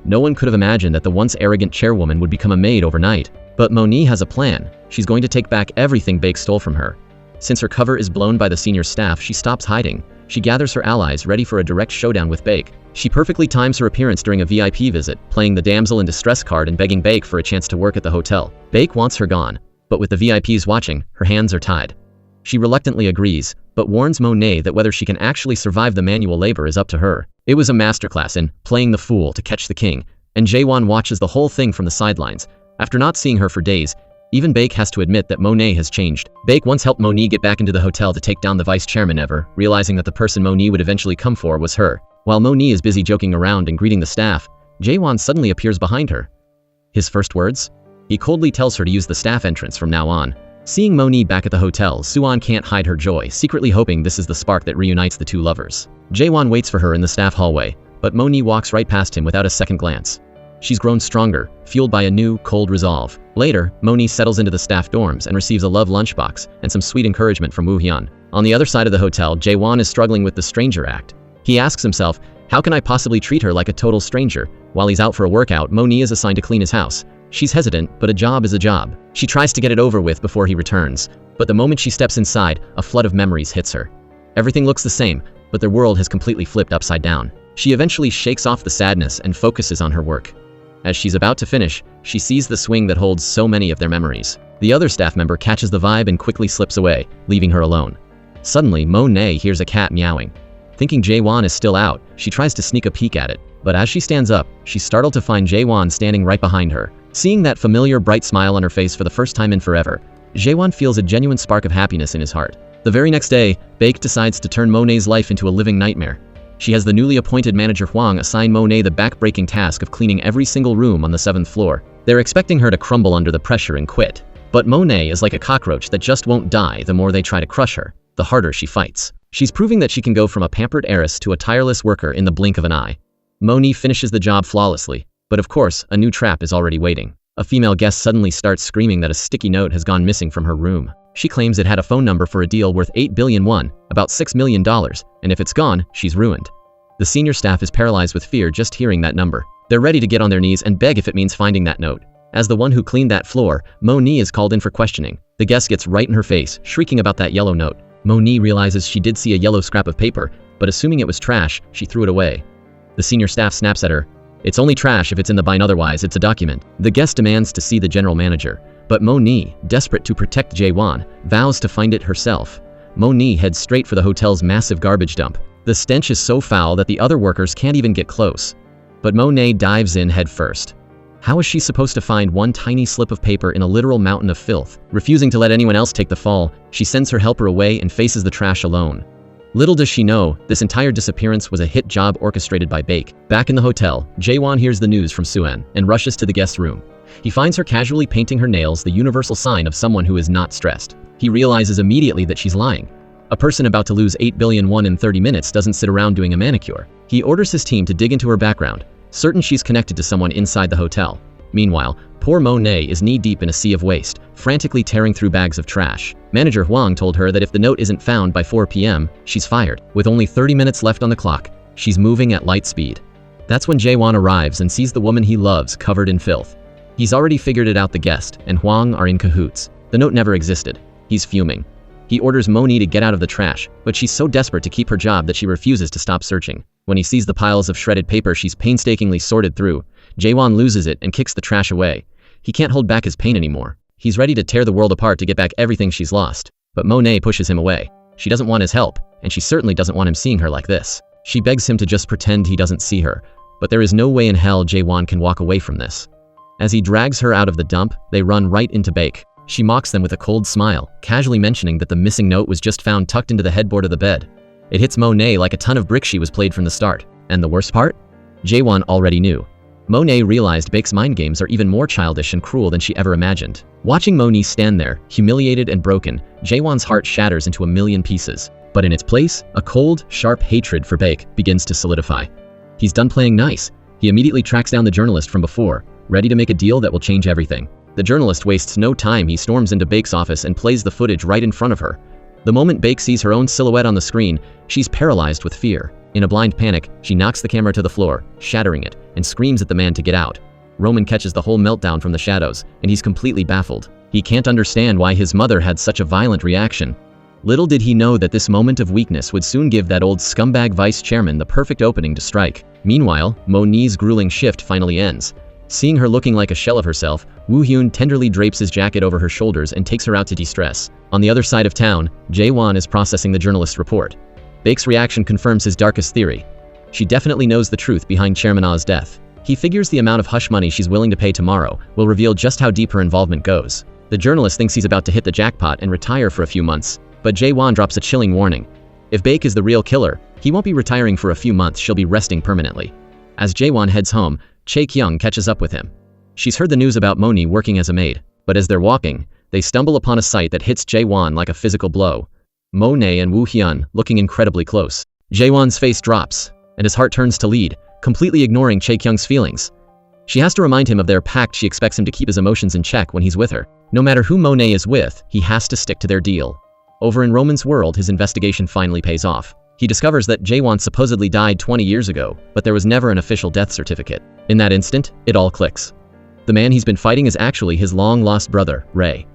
No one could have imagined that the once arrogant chairwoman would become a maid overnight. But Monae has a plan. She's going to take back everything Baek stole from her. Since her cover is blown by the senior staff, she stops hiding. She gathers her allies ready for a direct showdown with Baek. She perfectly times her appearance during a VIP visit, playing the damsel in distress card and begging Baek for a chance to work at the hotel. Baek wants her gone, but with the VIPs watching, her hands are tied. She reluctantly agrees, but warns Monae that whether she can actually survive the manual labor is up to her. It was a masterclass in playing the fool to catch the king, and Jae-wan watches the whole thing from the sidelines. After not seeing her for days, even Baek has to admit that Monae has changed. Baek once helped Monae get back into the hotel to take down the vice chairman ever, realizing that the person Monae would eventually come for was her. While Monae is busy joking around and greeting the staff, Jae-wan suddenly appears behind her. His first words? He coldly tells her to use the staff entrance from now on. Seeing Monae back at the hotel, Suwon can't hide her joy, secretly hoping this is the spark that reunites the 2 lovers. Jae-wan waits for her in the staff hallway, but Monae walks right past him without a second glance. She's grown stronger, fueled by a new, cold resolve. Later, Monae settles into the staff dorms and receives a love lunchbox and some sweet encouragement from Woo Hyun. On the other side of the hotel, Jae-wan is struggling with the stranger act. He asks himself, how can I possibly treat her like a total stranger? While he's out for a workout, Monae is assigned to clean his house. She's hesitant, but a job is a job. She tries to get it over with before he returns, but the moment she steps inside, a flood of memories hits her. Everything looks the same, but their world has completely flipped upside down. She eventually shakes off the sadness and focuses on her work. As she's about to finish, she sees the swing that holds so many of their memories. The other staff member catches the vibe and quickly slips away, leaving her alone. Suddenly, Monae hears a cat meowing. Thinking Jae-wan is still out, she tries to sneak a peek at it. But as she stands up, she's startled to find Jae-wan standing right behind her. Seeing that familiar bright smile on her face for the first time in forever, Jae-wan feels a genuine spark of happiness in his heart. The very next day, Baek decides to turn Monae's life into a living nightmare. She has the newly appointed manager Hwang assign Monae the back-breaking task of cleaning every single room on the 7th floor. They're expecting her to crumble under the pressure and quit. But Monae is like a cockroach that just won't die the more they try to crush her, the harder she fights. She's proving that she can go from a pampered heiress to a tireless worker in the blink of an eye. Monae finishes the job flawlessly, but of course, a new trap is already waiting. A female guest suddenly starts screaming that a sticky note has gone missing from her room. She claims it had a phone number for a deal worth 8 billion won, about $6 million, and if it's gone, she's ruined. The senior staff is paralyzed with fear just hearing that number. They're ready to get on their knees and beg if it means finding that note. As the one who cleaned that floor, Monae is called in for questioning. The guest gets right in her face, shrieking about that yellow note. Monae realizes she did see a yellow scrap of paper, but assuming it was trash, she threw it away. The senior staff snaps at her. It's only trash if it's in the bin, otherwise it's a document. The guest demands to see the general manager, but Monae, desperate to protect Jae-wan, vows to find it herself. Monae heads straight for the hotel's massive garbage dump. The stench is so foul that the other workers can't even get close. But Monae dives in head first. How is she supposed to find one tiny slip of paper in a literal mountain of filth? Refusing to let anyone else take the fall, she sends her helper away and faces the trash alone. Little does she know, this entire disappearance was a hit job orchestrated by Baek. Back in the hotel, Jae-wan hears the news from Soo-an and rushes to the guest room. He finds her casually painting her nails, the universal sign of someone who is not stressed. He realizes immediately that she's lying. A person about to lose 8 billion won in 30 minutes doesn't sit around doing a manicure. He orders his team to dig into her background, certain she's connected to someone inside the hotel. Meanwhile, poor Monae is knee-deep in a sea of waste, frantically tearing through bags of trash. Manager Hwang told her that if the note isn't found by 4 p.m., she's fired. With only 30 minutes left on the clock, she's moving at light speed. That's when Jae-wan arrives and sees the woman he loves covered in filth. He's already figured it out, the guest and Hwang are in cahoots. The note never existed. He's fuming. He orders Monae to get out of the trash, but she's so desperate to keep her job that she refuses to stop searching. When he sees the piles of shredded paper she's painstakingly sorted through, Jae-wan loses it and kicks the trash away. He can't hold back his pain anymore. He's ready to tear the world apart to get back everything she's lost. But Monae pushes him away. She doesn't want his help, and she certainly doesn't want him seeing her like this. She begs him to just pretend he doesn't see her, but there is no way in hell Jae-wan can walk away from this. As he drags her out of the dump, they run right into Baek. She mocks them with a cold smile, casually mentioning that the missing note was just found tucked into the headboard of the bed. It hits Monae like a ton of bricks. She was played from the start. And the worst part? Jae-wan already knew. Monae realized Baek's mind games are even more childish and cruel than she ever imagined. Watching Monae stand there, humiliated and broken, Jae-wan's heart shatters into a million pieces. But in its place, a cold, sharp hatred for Baek begins to solidify. He's done playing nice. He immediately tracks down the journalist from before, ready to make a deal that will change everything. The journalist wastes no time. He storms into Baek's office and plays the footage right in front of her. The moment Baek sees her own silhouette on the screen, she's paralyzed with fear. In a blind panic, she knocks the camera to the floor, shattering it, and screams at the man to get out. Roman catches the whole meltdown from the shadows, and he's completely baffled. He can't understand why his mother had such a violent reaction. Little did he know that this moment of weakness would soon give that old scumbag vice chairman the perfect opening to strike. Meanwhile, Monae's grueling shift finally ends. Seeing her looking like a shell of herself, Woo-hyun tenderly drapes his jacket over her shoulders and takes her out to de-stress. On the other side of town, Jae-wan is processing the journalist's report. Baek's reaction confirms his darkest theory. She definitely knows the truth behind Chairman Ah's death. He figures the amount of hush money she's willing to pay tomorrow will reveal just how deep her involvement goes. The journalist thinks he's about to hit the jackpot and retire for a few months, but Jae-wan drops a chilling warning. If Baek is the real killer, he won't be retiring for a few months. She'll be resting permanently. As Jae-wan heads home, Chae-kyung catches up with him. She's heard the news about Monae working as a maid, but as they're walking, they stumble upon a sight that hits Jae-wan like a physical blow. Monae and Woo-hyun looking incredibly close. Jae-wan's face drops, and his heart turns to lead, completely ignoring Chae-kyung's feelings. She has to remind him of their pact. She expects him to keep his emotions in check when he's with her. No matter who Monae is with, he has to stick to their deal. Over in Roman's world, his investigation finally pays off. He discovers that Jae-wan supposedly died 20 years ago, but there was never an official death certificate. In that instant, it all clicks. The man he's been fighting is actually his long-lost brother, Ray.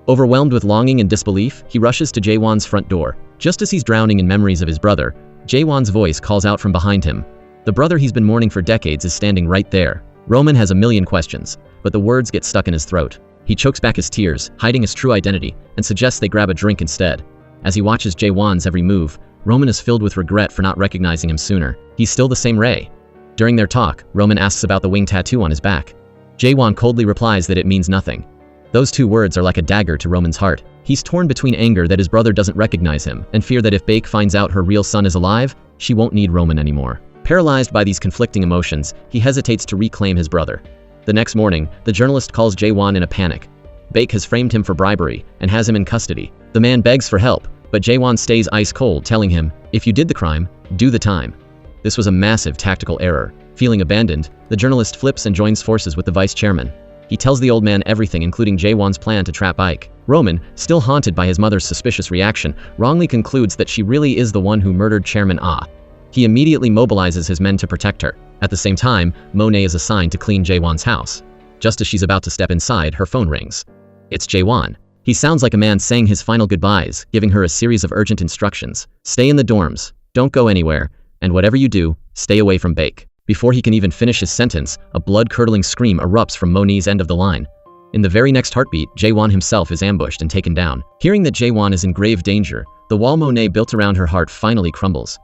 Overwhelmed with longing and disbelief, he rushes to Jae-wan's front door. Just as he's drowning in memories of his brother, Jae-wan's voice calls out from behind him. The brother he's been mourning for decades is standing right there. Roman has a million questions, but the words get stuck in his throat. He chokes back his tears, hiding his true identity, and suggests they grab a drink instead. As he watches Jae-wan's every move, Roman is filled with regret for not recognizing him sooner. He's still the same Ray. During their talk, Roman asks about the wing tattoo on his back. Jae-wan coldly replies that it means nothing. Those two words are like a dagger to Roman's heart. He's torn between anger that his brother doesn't recognize him and fear that if Baek finds out her real son is alive, she won't need Roman anymore. Paralyzed by these conflicting emotions, he hesitates to reclaim his brother. The next morning, the journalist calls Jae-wan in a panic. Baek has framed him for bribery and has him in custody. The man begs for help, but Jae-wan stays ice cold, telling him, "If you did the crime, do the time." This was a massive tactical error. Feeling abandoned, the journalist flips and joins forces with the vice chairman. He tells the old man everything, including Jae-wan's plan to trap Ike. Roman, still haunted by his mother's suspicious reaction, wrongly concludes that she really is the one who murdered Chairman Ah. He immediately mobilizes his men to protect her. At the same time, Monae is assigned to clean Jae-wan's house. Just as she's about to step inside, her phone rings. It's Jae-wan. He sounds like a man saying his final goodbyes, giving her a series of urgent instructions. Stay in the dorms, don't go anywhere, and whatever you do, stay away from Baek. Before he can even finish his sentence, a blood-curdling scream erupts from Monae's end of the line. In the very next heartbeat, Jae-wan himself is ambushed and taken down. Hearing that Jae-wan is in grave danger, the wall Monae built around her heart finally crumbles.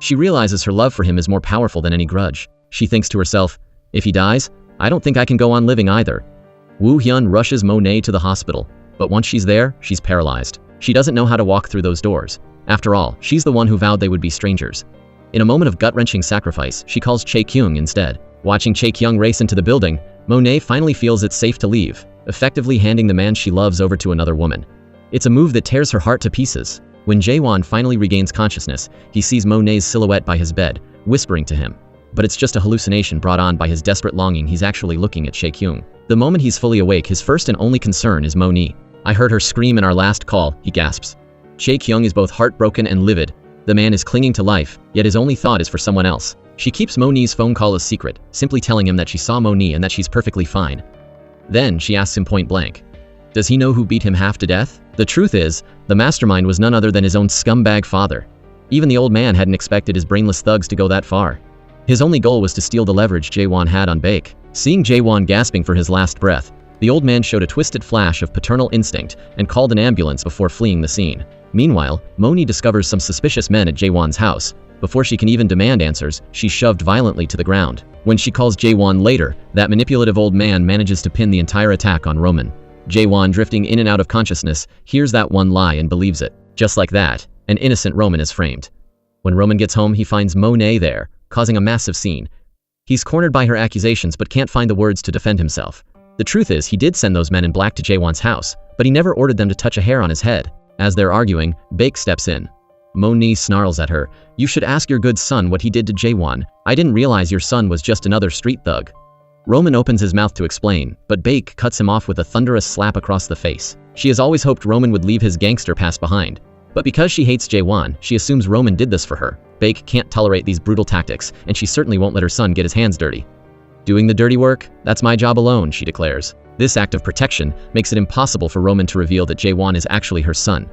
She realizes her love for him is more powerful than any grudge. She thinks to herself, if he dies, I don't think I can go on living either. Woo-hyun rushes Monae to the hospital, but once she's there, she's paralyzed. She doesn't know how to walk through those doors. After all, she's the one who vowed they would be strangers. In a moment of gut-wrenching sacrifice, she calls Chae-kyung instead. Watching Chae-kyung race into the building, Monae finally feels it's safe to leave, effectively handing the man she loves over to another woman. It's a move that tears her heart to pieces. When Jae-wan finally regains consciousness, he sees Monae's silhouette by his bed, whispering to him. But it's just a hallucination brought on by his desperate longing. He's actually looking at Chae-kyung. The moment he's fully awake, his first and only concern is Monae. "I heard her scream in our last call," he gasps. Chae-kyung is both heartbroken and livid. The man is clinging to life, yet his only thought is for someone else. She keeps Monae's phone call a secret, simply telling him that she saw Monae and that she's perfectly fine. Then she asks him point blank, does he know who beat him half to death? The truth is, the mastermind was none other than his own scumbag father. Even the old man hadn't expected his brainless thugs to go that far. His only goal was to steal the leverage Jae-wan had on Baek. Seeing Jae-wan gasping for his last breath, the old man showed a twisted flash of paternal instinct and called an ambulance before fleeing the scene. Meanwhile, Monae discovers some suspicious men at Jae-wan's house. Before she can even demand answers, she's shoved violently to the ground. When she calls Jae-wan later, that manipulative old man manages to pin the entire attack on Roman. Jae-wan, drifting in and out of consciousness, hears that one lie and believes it. Just like that, an innocent Roman is framed. When Roman gets home, he finds Monae there, causing a massive scene. He's cornered by her accusations but can't find the words to defend himself. The truth is, he did send those men in black to Jae-wan's house, but he never ordered them to touch a hair on his head. As they're arguing, Baek steps in. Monae snarls at her, "You should ask your good son what he did to Jae-wan. I didn't realize your son was just another street thug." Roman opens his mouth to explain, but Baek cuts him off with a thunderous slap across the face. She has always hoped Roman would leave his gangster past behind. But because she hates Jae-wan, she assumes Roman did this for her. Baek can't tolerate these brutal tactics, and she certainly won't let her son get his hands dirty. "Doing the dirty work? That's my job alone," she declares. This act of protection makes it impossible for Roman to reveal that Jae-wan is actually her son.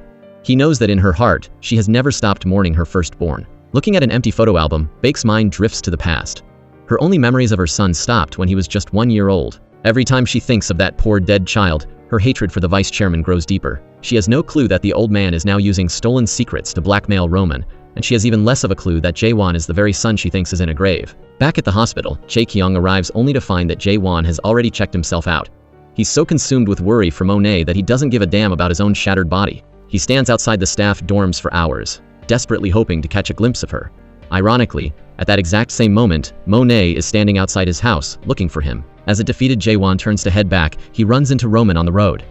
He knows that in her heart, she has never stopped mourning her firstborn. Looking at an empty photo album, Baek's mind drifts to the past. Her only memories of her son stopped when he was just 1 year old. Every time she thinks of that poor dead child, her hatred for the vice chairman grows deeper. She has no clue that the old man is now using stolen secrets to blackmail Roman, and she has even less of a clue that Jae-wan is the very son she thinks is in a grave. Back at the hospital, Chae-kyung arrives only to find that Jae-wan has already checked himself out. He's so consumed with worry for Monae that he doesn't give a damn about his own shattered body. He stands outside the staff dorms for hours, desperately hoping to catch a glimpse of her. Ironically, at that exact same moment, Monae is standing outside his house, looking for him. As a defeated Jae-wan turns to head back, he runs into Roman on the road.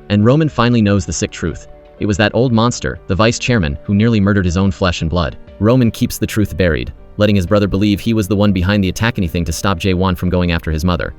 And Roman finally knows the sick truth. It was that old monster, the vice chairman, who nearly murdered his own flesh and blood. Roman keeps the truth buried, letting his brother believe he was the one behind the attack, anything to stop Jae-wan from going after his mother.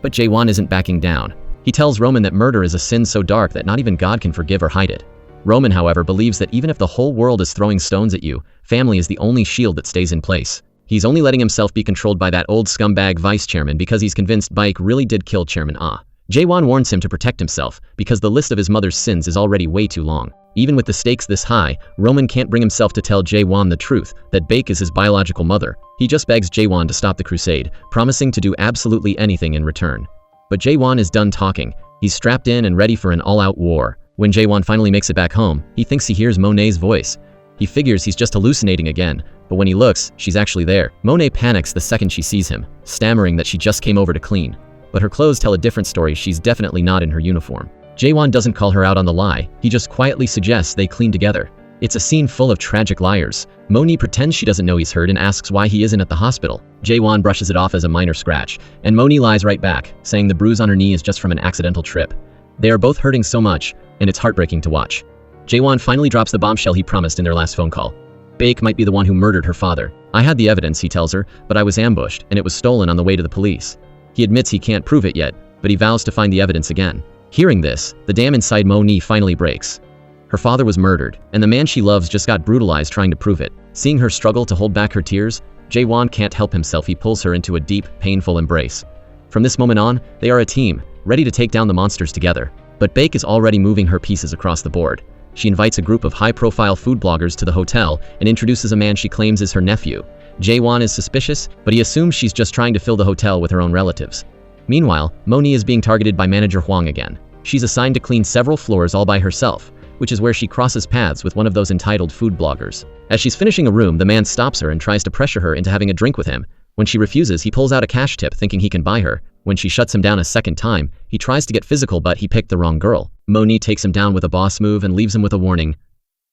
But Jae-wan isn't backing down. He tells Roman that murder is a sin so dark that not even God can forgive or hide it. Roman, however, believes that even if the whole world is throwing stones at you, family is the only shield that stays in place. He's only letting himself be controlled by that old scumbag vice chairman because he's convinced Baek really did kill Chairman Ah. Jae-wan warns him to protect himself because the list of his mother's sins is already way too long. Even with the stakes this high, Roman can't bring himself to tell Jae-wan the truth, that Baek is his biological mother. He just begs Jae-wan to stop the crusade, promising to do absolutely anything in return. But Jae-wan is done talking. He's strapped in and ready for an all-out war. When Jae-wan finally makes it back home, he thinks he hears Monae's voice. He figures he's just hallucinating again, but when he looks, she's actually there. Monae panics the second she sees him, stammering that she just came over to clean. But her clothes tell a different story. She's definitely not in her uniform. Jae-wan doesn't call her out on the lie, he just quietly suggests they clean together. It's a scene full of tragic liars. Monae pretends she doesn't know he's hurt and asks why he isn't at the hospital. Jae-wan brushes it off as a minor scratch, and Monae lies right back, saying the bruise on her knee is just from an accidental trip. They are both hurting so much, and it's heartbreaking to watch. Jae-wan finally drops the bombshell he promised in their last phone call. Baek might be the one who murdered her father. "I had the evidence," he tells her, "but I was ambushed, and it was stolen on the way to the police." He admits he can't prove it yet, but he vows to find the evidence again. Hearing this, the dam inside Monae finally breaks. Her father was murdered, and the man she loves just got brutalized trying to prove it. Seeing her struggle to hold back her tears, Jae-wan can't help himself. He pulls her into a deep, painful embrace. From this moment on, they are a team, ready to take down the monsters together. But Baek is already moving her pieces across the board. She invites a group of high-profile food bloggers to the hotel and introduces a man she claims is her nephew. Jae-wan is suspicious, but he assumes she's just trying to fill the hotel with her own relatives. Meanwhile, Monae is being targeted by manager Hwang again. She's assigned to clean several floors all by herself, which is where she crosses paths with one of those entitled food bloggers. As she's finishing a room, the man stops her and tries to pressure her into having a drink with him. When she refuses, he pulls out a cash tip thinking he can buy her. When she shuts him down a second time, he tries to get physical, but he picked the wrong girl. Monae takes him down with a boss move and leaves him with a warning.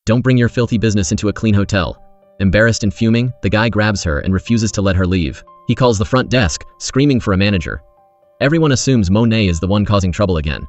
"Don't bring your filthy business into a clean hotel." Embarrassed and fuming, the guy grabs her and refuses to let her leave. He calls the front desk, screaming for a manager. Everyone assumes Monae is the one causing trouble again.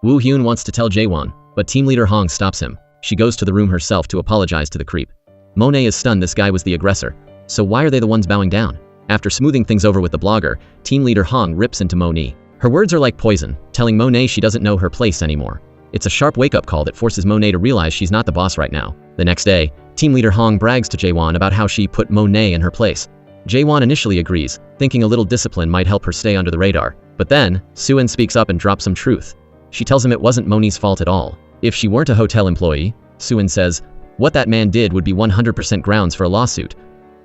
Woo Hyun wants to tell Jae-wan, but team leader Hong stops him. She goes to the room herself to apologize to the creep. Monae is stunned this guy was the aggressor. So why are they the ones bowing down? After smoothing things over with the blogger, team leader Hong rips into Monae. Her words are like poison, telling Monae she doesn't know her place anymore. It's a sharp wake-up call that forces Monae to realize she's not the boss right now. The next day, team leader Hong brags to Jae-wan about how she put Monae in her place. Jae-wan initially agrees, thinking a little discipline might help her stay under the radar. But then, Soo-in speaks up and drops some truth. She tells him it wasn't Monae's fault at all. If she weren't a hotel employee, Soo-in says, what that man did would be 100% grounds for a lawsuit.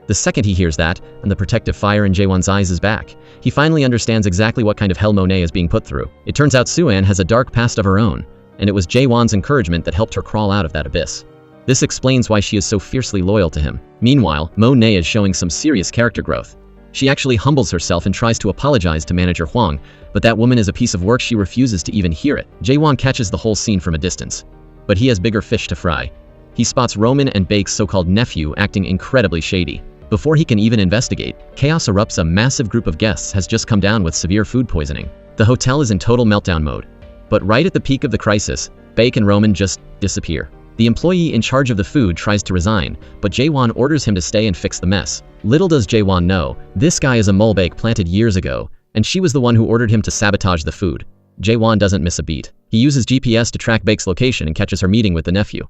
The second he hears that, and the protective fire in Jae-wan's eyes is back, he finally understands exactly what kind of hell Monae is being put through. It turns out Soo-in has a dark past of her own, and it was Jae-wan's encouragement that helped her crawl out of that abyss. This explains why she is so fiercely loyal to him. Meanwhile, Monae is showing some serious character growth. She actually humbles herself and tries to apologize to manager Hwang, but that woman is a piece of work she refuses to even hear it. Jae-wan catches the whole scene from a distance. But he has bigger fish to fry. He spots Roman and Baek's so-called nephew acting incredibly shady. Before he can even investigate, chaos erupts. A massive group of guests has just come down with severe food poisoning. The hotel is in total meltdown mode. But right at the peak of the crisis, Baek and Roman just disappear. The employee in charge of the food tries to resign, but Jae-wan orders him to stay and fix the mess. Little does Jae-wan know, this guy is a mole Baek planted years ago, and she was the one who ordered him to sabotage the food. Jae-wan doesn't miss a beat. He uses GPS to track Baek's location and catches her meeting with the nephew.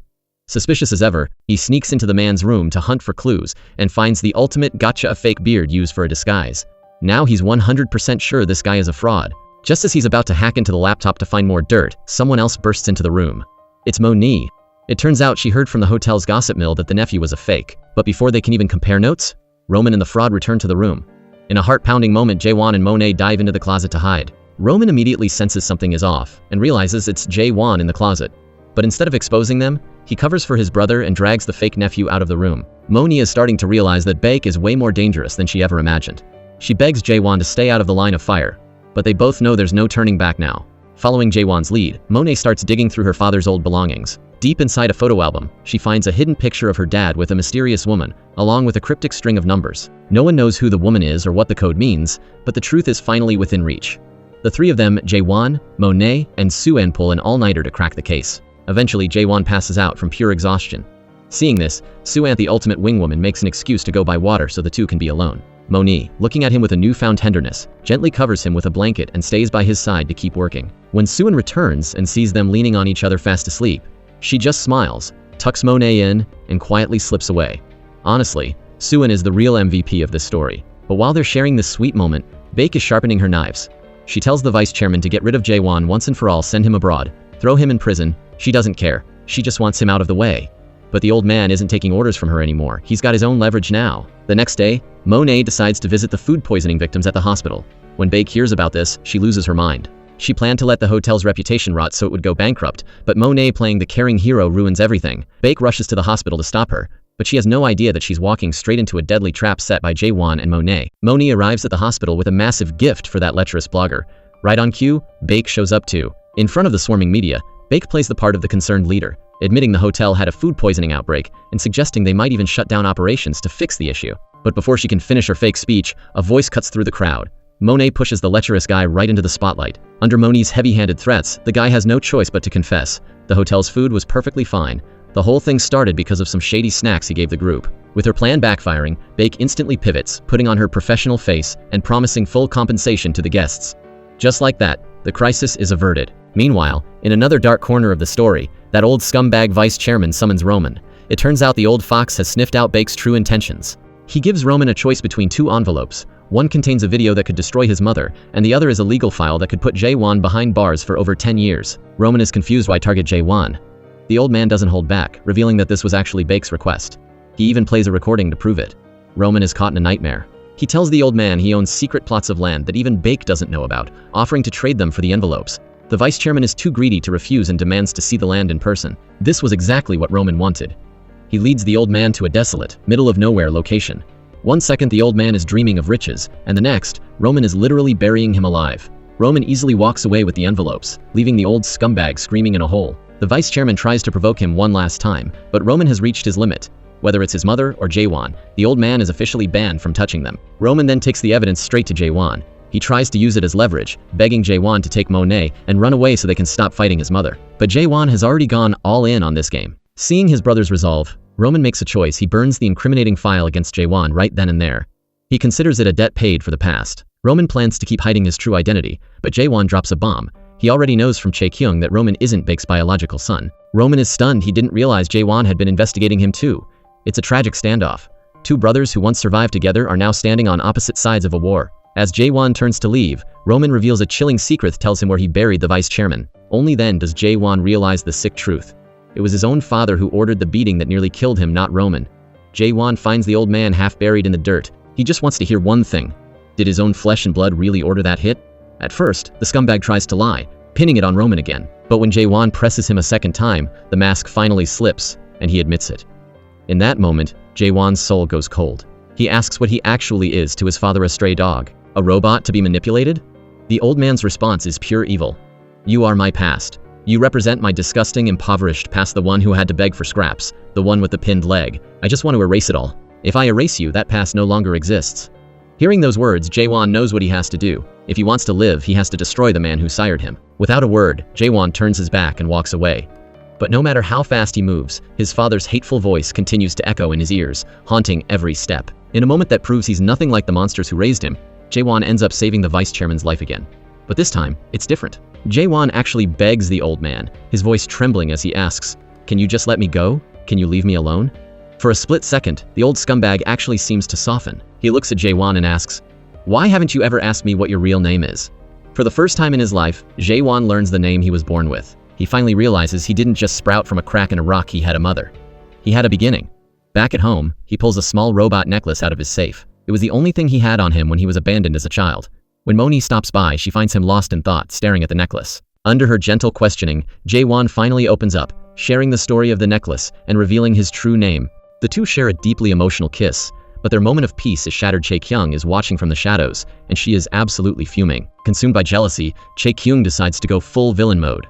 Suspicious as ever, he sneaks into the man's room to hunt for clues and finds the ultimate gotcha, a fake beard used for a disguise. Now he's 100% sure this guy is a fraud. Just as he's about to hack into the laptop to find more dirt, someone else bursts into the room. It's Monae. It turns out she heard from the hotel's gossip mill that the nephew was a fake. But before they can even compare notes, Roman and the fraud return to the room. In a heart-pounding moment, Jae-wan and Monae dive into the closet to hide. Roman immediately senses something is off and realizes it's Jae-wan in the closet. But instead of exposing them, he covers for his brother and drags the fake nephew out of the room. Monae is starting to realize that Baek is way more dangerous than she ever imagined. She begs Jae-wan to stay out of the line of fire, but they both know there's no turning back now. Following Jae-wan's lead, Monae starts digging through her father's old belongings. Deep inside a photo album, she finds a hidden picture of her dad with a mysterious woman, along with a cryptic string of numbers. No one knows who the woman is or what the code means, but the truth is finally within reach. The three of them, Jae-wan, Monae, and Soo-in, pull an all-nighter to crack the case. Eventually, Jae-wan passes out from pure exhaustion. Seeing this, Soo-in, the ultimate wingwoman, makes an excuse to go buy water so the two can be alone. Monae, looking at him with a newfound tenderness, gently covers him with a blanket and stays by his side to keep working. When Soo-in returns and sees them leaning on each other fast asleep, she just smiles, tucks Monae in, and quietly slips away. Honestly, Soo-in is the real MVP of this story. But while they're sharing this sweet moment, Baek is sharpening her knives. She tells the vice chairman to get rid of Jae-wan once and for all, send him abroad, throw him in prison. She doesn't care. She just wants him out of the way. But the old man isn't taking orders from her anymore. He's got his own leverage now. The next day, Monae decides to visit the food poisoning victims at the hospital. When Baek hears about this, she loses her mind. She planned to let the hotel's reputation rot so it would go bankrupt, but Monae, playing the caring hero, ruins everything. Baek rushes to the hospital to stop her, but she has no idea that she's walking straight into a deadly trap set by Jae-wan and Monae. Monae arrives at the hospital with a massive gift for that lecherous blogger. Right on cue, Baek shows up too. In front of the swarming media, Baek plays the part of the concerned leader, admitting the hotel had a food poisoning outbreak and suggesting they might even shut down operations to fix the issue. But before she can finish her fake speech, a voice cuts through the crowd. Monae pushes the lecherous guy right into the spotlight. Under Monae's heavy-handed threats, the guy has no choice but to confess. The hotel's food was perfectly fine. The whole thing started because of some shady snacks he gave the group. With her plan backfiring, Baek instantly pivots, putting on her professional face and promising full compensation to the guests. Just like that, the crisis is averted. Meanwhile, in another dark corner of the story, that old scumbag vice chairman summons Roman. It turns out the old fox has sniffed out Baek's true intentions. He gives Roman a choice between two envelopes. One contains a video that could destroy his mother, and the other is a legal file that could put Jae-wan behind bars for over 10 years. Roman is confused why target Jae-wan. The old man doesn't hold back, revealing that this was actually Baek's request. He even plays a recording to prove it. Roman is caught in a nightmare. He tells the old man he owns secret plots of land that even Baek doesn't know about, offering to trade them for the envelopes. The vice chairman is too greedy to refuse and demands to see the land in person. This was exactly what Roman wanted. He leads the old man to a desolate, middle-of-nowhere location. One second the old man is dreaming of riches, and the next, Roman is literally burying him alive. Roman easily walks away with the envelopes, leaving the old scumbag screaming in a hole. The vice chairman tries to provoke him one last time, but Roman has reached his limit. Whether it's his mother or Jae-wan, the old man is officially banned from touching them. Roman then takes the evidence straight to Jae-wan. He tries to use it as leverage, begging Jae-wan to take Monae and run away so they can stop fighting his mother. But Jae-wan has already gone all in on this game. Seeing his brother's resolve, Roman makes a choice. He burns the incriminating file against Jae-wan right then and there. He considers it a debt paid for the past. Roman plans to keep hiding his true identity, but Jae-wan drops a bomb. He already knows from Chae-kyung that Roman isn't Baek's biological son. Roman is stunned. He didn't realize Jae-wan had been investigating him too. It's a tragic standoff. Two brothers who once survived together are now standing on opposite sides of a war. As Jae-wan turns to leave, Roman reveals a chilling secret, tells him where he buried the vice chairman. Only then does Jae-wan realize the sick truth. It was his own father who ordered the beating that nearly killed him, not Roman. Jae-wan finds the old man half buried in the dirt. He just wants to hear one thing. Did his own flesh and blood really order that hit? At first, the scumbag tries to lie, pinning it on Roman again. But when Jae-wan presses him a second time, the mask finally slips, and he admits it. In that moment, Jae-wan's soul goes cold. He asks what he actually is to his father, a stray dog. A robot to be manipulated? The old man's response is pure evil. You are my past. You represent my disgusting, impoverished past, the one who had to beg for scraps, the one with the pinned leg. I just want to erase it all. If I erase you, that past no longer exists. Hearing those words, Jae-wan knows what he has to do. If he wants to live, he has to destroy the man who sired him. Without a word, Jae-wan turns his back and walks away. But no matter how fast he moves, his father's hateful voice continues to echo in his ears, haunting every step. In a moment that proves he's nothing like the monsters who raised him, Jae-wan ends up saving the vice chairman's life again. But this time, it's different. Jae-wan actually begs the old man, his voice trembling as he asks, "Can you just let me go? Can you leave me alone?" For a split second, the old scumbag actually seems to soften. He looks at Jae-wan and asks, "Why haven't you ever asked me what your real name is?" For the first time in his life, Jae-wan learns the name he was born with. He finally realizes he didn't just sprout from a crack in a rock. He had a mother. He had a beginning. Back at home, he pulls a small robot necklace out of his safe. It was the only thing he had on him when he was abandoned as a child. When Monae stops by, she finds him lost in thought, staring at the necklace. Under her gentle questioning, Jae-wan finally opens up, sharing the story of the necklace and revealing his true name. The two share a deeply emotional kiss, but their moment of peace is shattered. Chae-kyung is watching from the shadows, and she is absolutely fuming. Consumed by jealousy, Chae-kyung decides to go full villain mode.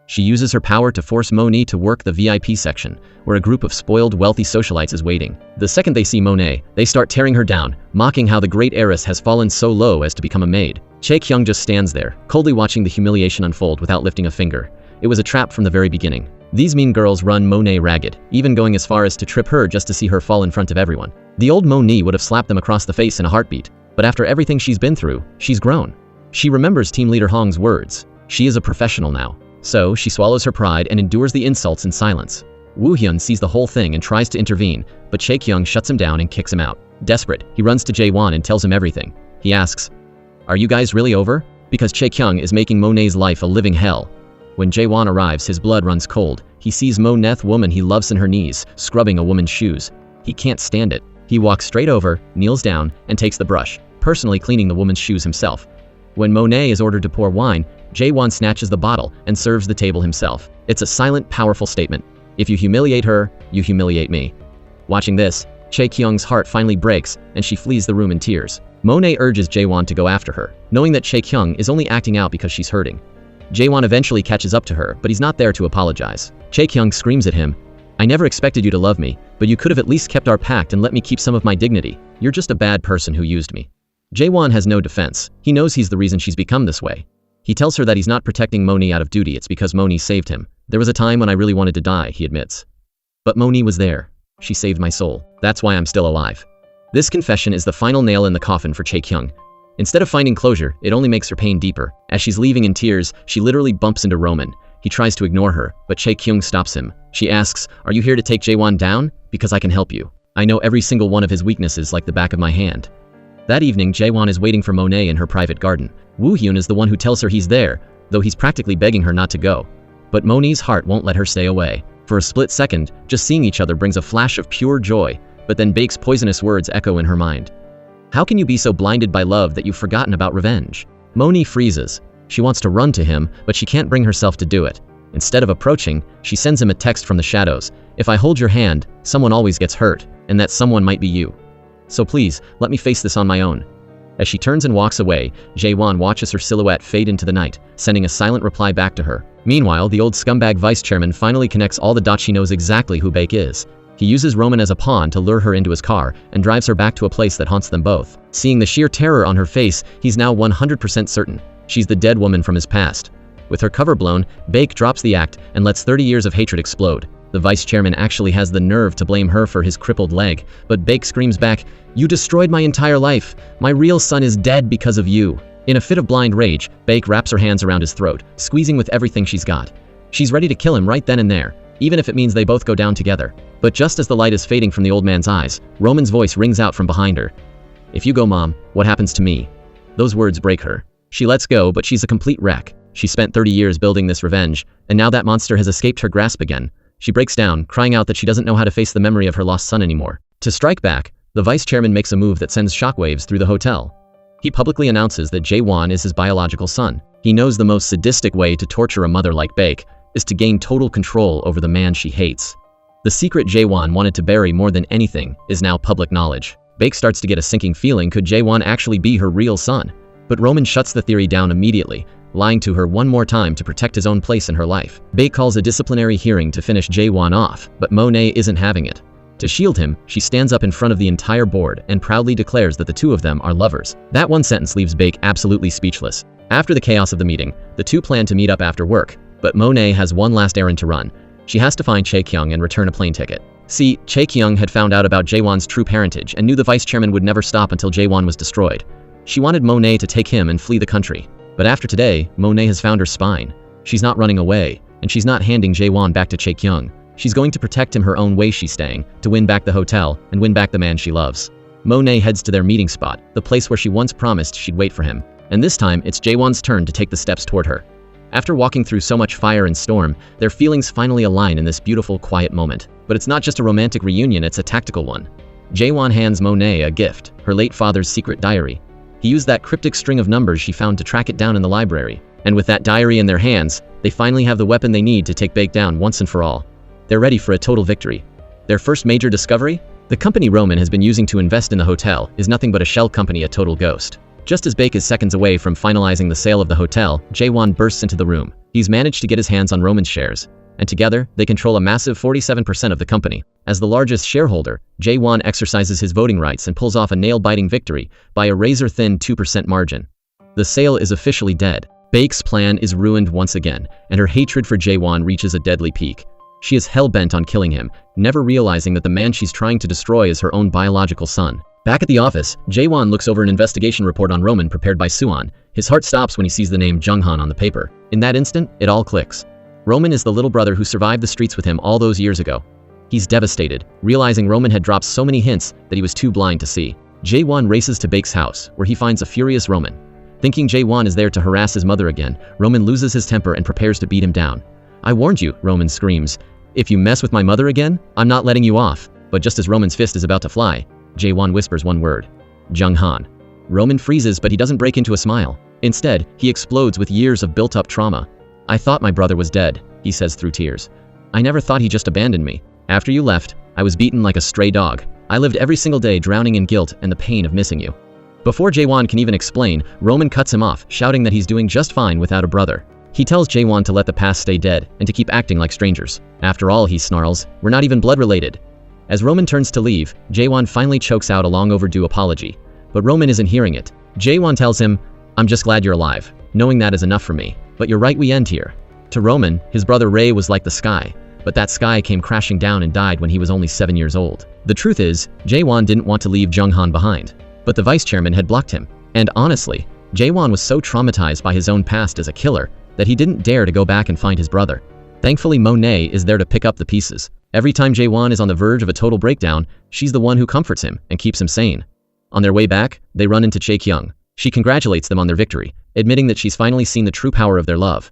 She uses her power to force Monae to work the VIP section, where a group of spoiled, wealthy socialites is waiting. The second they see Monae, they start tearing her down, mocking how the great heiress has fallen so low as to become a maid. Chae-kyung just stands there, coldly watching the humiliation unfold without lifting a finger. It was a trap from the very beginning. These mean girls run Monae ragged, even going as far as to trip her just to see her fall in front of everyone. The old Monae would have slapped them across the face in a heartbeat, but after everything she's been through, she's grown. She remembers team leader Hong's words. She is a professional now. So, she swallows her pride and endures the insults in silence. Woo-hyun sees the whole thing and tries to intervene, but Chae-kyung shuts him down and kicks him out. Desperate, he runs to Jae-wan and tells him everything. He asks, "Are you guys really over?" Because Chae-kyung is making Monae's life a living hell. When Jae-wan arrives, his blood runs cold. He sees Monae, woman he loves, in her knees, scrubbing a woman's shoes. He can't stand it. He walks straight over, kneels down, and takes the brush, personally cleaning the woman's shoes himself. When Monae is ordered to pour wine, Jae-wan snatches the bottle and serves the table himself. It's a silent, powerful statement. If you humiliate her, you humiliate me. Watching this, Chae-kyung's heart finally breaks and she flees the room in tears. Monae urges Jae-wan to go after her, knowing that Chae-kyung is only acting out because she's hurting. Jae-wan eventually catches up to her, but he's not there to apologize. Chae-kyung screams at him, "I never expected you to love me, but you could have at least kept our pact and let me keep some of my dignity. You're just a bad person who used me." Jae-wan has no defense. He knows he's the reason she's become this way. He tells her that he's not protecting Monae out of duty, it's because Monae saved him. "There was a time when I really wanted to die," he admits. "But Monae was there. She saved my soul. That's why I'm still alive." This confession is the final nail in the coffin for Chae-kyung. Instead of finding closure, it only makes her pain deeper. As she's leaving in tears, she literally bumps into Roman. He tries to ignore her, but Chae-kyung stops him. She asks, "Are you here to take Jae-wan down? Because I can help you. I know every single one of his weaknesses like the back of my hand." That evening, Jae-wan is waiting for Monae in her private garden. Woo-hyun is the one who tells her he's there, though he's practically begging her not to go. But Monae's heart won't let her stay away. For a split second, just seeing each other brings a flash of pure joy, but then Baek's poisonous words echo in her mind. "How can you be so blinded by love that you've forgotten about revenge?" Monae freezes. She wants to run to him, but she can't bring herself to do it. Instead of approaching, she sends him a text from the shadows. "If I hold your hand, someone always gets hurt, and that someone might be you. So please, let me face this on my own." As she turns and walks away, Jae-wan watches her silhouette fade into the night, sending a silent reply back to her. Meanwhile, the old scumbag vice chairman finally connects all the dots. She knows exactly who Baek is. He uses Roman as a pawn to lure her into his car and drives her back to a place that haunts them both. Seeing the sheer terror on her face, he's now 100% certain she's the dead woman from his past. With her cover blown, Baek drops the act and lets 30 years of hatred explode. The vice chairman actually has the nerve to blame her for his crippled leg, but Baek screams back, "You destroyed my entire life. My real son is dead because of you." In a fit of blind rage, Baek wraps her hands around his throat, squeezing with everything she's got. She's ready to kill him right then and there, even if it means they both go down together. But just as the light is fading from the old man's eyes, Roman's voice rings out from behind her. "If you go, Mom, what happens to me?" Those words break her. She lets go, but she's a complete wreck. She spent 30 years building this revenge, and now that monster has escaped her grasp again. She breaks down, crying out that she doesn't know how to face the memory of her lost son anymore. To strike back, the vice chairman makes a move that sends shockwaves through the hotel. He publicly announces that Jae-wan is his biological son. He knows the most sadistic way to torture a mother like Baek is to gain total control over the man she hates. The secret Jae-wan wanted to bury more than anything is now public knowledge. Baek starts to get a sinking feeling, could Jae-wan actually be her real son? But Roman shuts the theory down immediately, lying to her one more time to protect his own place in her life. Baek calls a disciplinary hearing to finish Jae-wan off, but Monae isn't having it. To shield him, she stands up in front of the entire board and proudly declares that the two of them are lovers. That one sentence leaves Baek absolutely speechless. After the chaos of the meeting, the two plan to meet up after work, but Monae has one last errand to run. She has to find Chae-kyung and return a plane ticket. See, Chae-kyung had found out about Jae-wan's true parentage and knew the vice chairman would never stop until Jae-wan was destroyed. She wanted Monae to take him and flee the country. But after today, Monae has found her spine. She's not running away, and she's not handing Jae-wan back to Chae-kyung. She's going to protect him her own way. She's staying, to win back the hotel and win back the man she loves. Monae heads to their meeting spot, the place where she once promised she'd wait for him. And this time, it's Jae-wan's turn to take the steps toward her. After walking through so much fire and storm, their feelings finally align in this beautiful, quiet moment. But it's not just a romantic reunion, it's a tactical one. Jae-wan hands Monae a gift, her late father's secret diary. He used that cryptic string of numbers she found to track it down in the library. And with that diary in their hands, they finally have the weapon they need to take Baek down once and for all. They're ready for a total victory. Their first major discovery? The company Roman has been using to invest in the hotel is nothing but a shell company, a total ghost. Just as Baek is seconds away from finalizing the sale of the hotel, Jae-wan bursts into the room. He's managed to get his hands on Roman's shares, and together, they control a massive 47% of the company. As the largest shareholder, Jae-wan exercises his voting rights and pulls off a nail-biting victory by a razor-thin 2% margin. The sale is officially dead. Baek's plan is ruined once again, and her hatred for Jae-wan reaches a deadly peak. She is hell-bent on killing him, never realizing that the man she's trying to destroy is her own biological son. Back at the office, Jae-wan looks over an investigation report on Roman prepared by Suan. His heart stops when he sees the name Jung-han on the paper. In that instant, it all clicks. Roman is the little brother who survived the streets with him all those years ago. He's devastated, realizing Roman had dropped so many hints that he was too blind to see. Jae-wan races to Baek's house, where he finds a furious Roman. Thinking Jae-wan is there to harass his mother again, Roman loses his temper and prepares to beat him down. "I warned you," Roman screams. "If you mess with my mother again, I'm not letting you off." But just as Roman's fist is about to fly, Jae-wan whispers one word: Jung-han. Roman freezes, but he doesn't break into a smile. Instead, he explodes with years of built-up trauma. "I thought my brother was dead," he says through tears. "I never thought he just abandoned me. After you left, I was beaten like a stray dog. I lived every single day drowning in guilt and the pain of missing you." Before Jae-wan can even explain, Roman cuts him off, shouting that he's doing just fine without a brother. He tells Jae-wan to let the past stay dead and to keep acting like strangers. "After all," he snarls, "we're not even blood-related." As Roman turns to leave, Jae-wan finally chokes out a long-overdue apology. But Roman isn't hearing it. Jae-wan tells him, "I'm just glad you're alive. Knowing that is enough for me. But you're right, we end here." To Roman, his brother Ray was like the sky. But that sky came crashing down and died when he was only 7 years old. The truth is, Jae-wan didn't want to leave Jung-han behind. But the vice chairman had blocked him. And honestly, Jae-wan was so traumatized by his own past as a killer that he didn't dare to go back and find his brother. Thankfully, Monae is there to pick up the pieces. Every time Jae-wan is on the verge of a total breakdown, she's the one who comforts him and keeps him sane. On their way back, they run into Chae-kyung. She congratulates them on their victory, admitting that she's finally seen the true power of their love.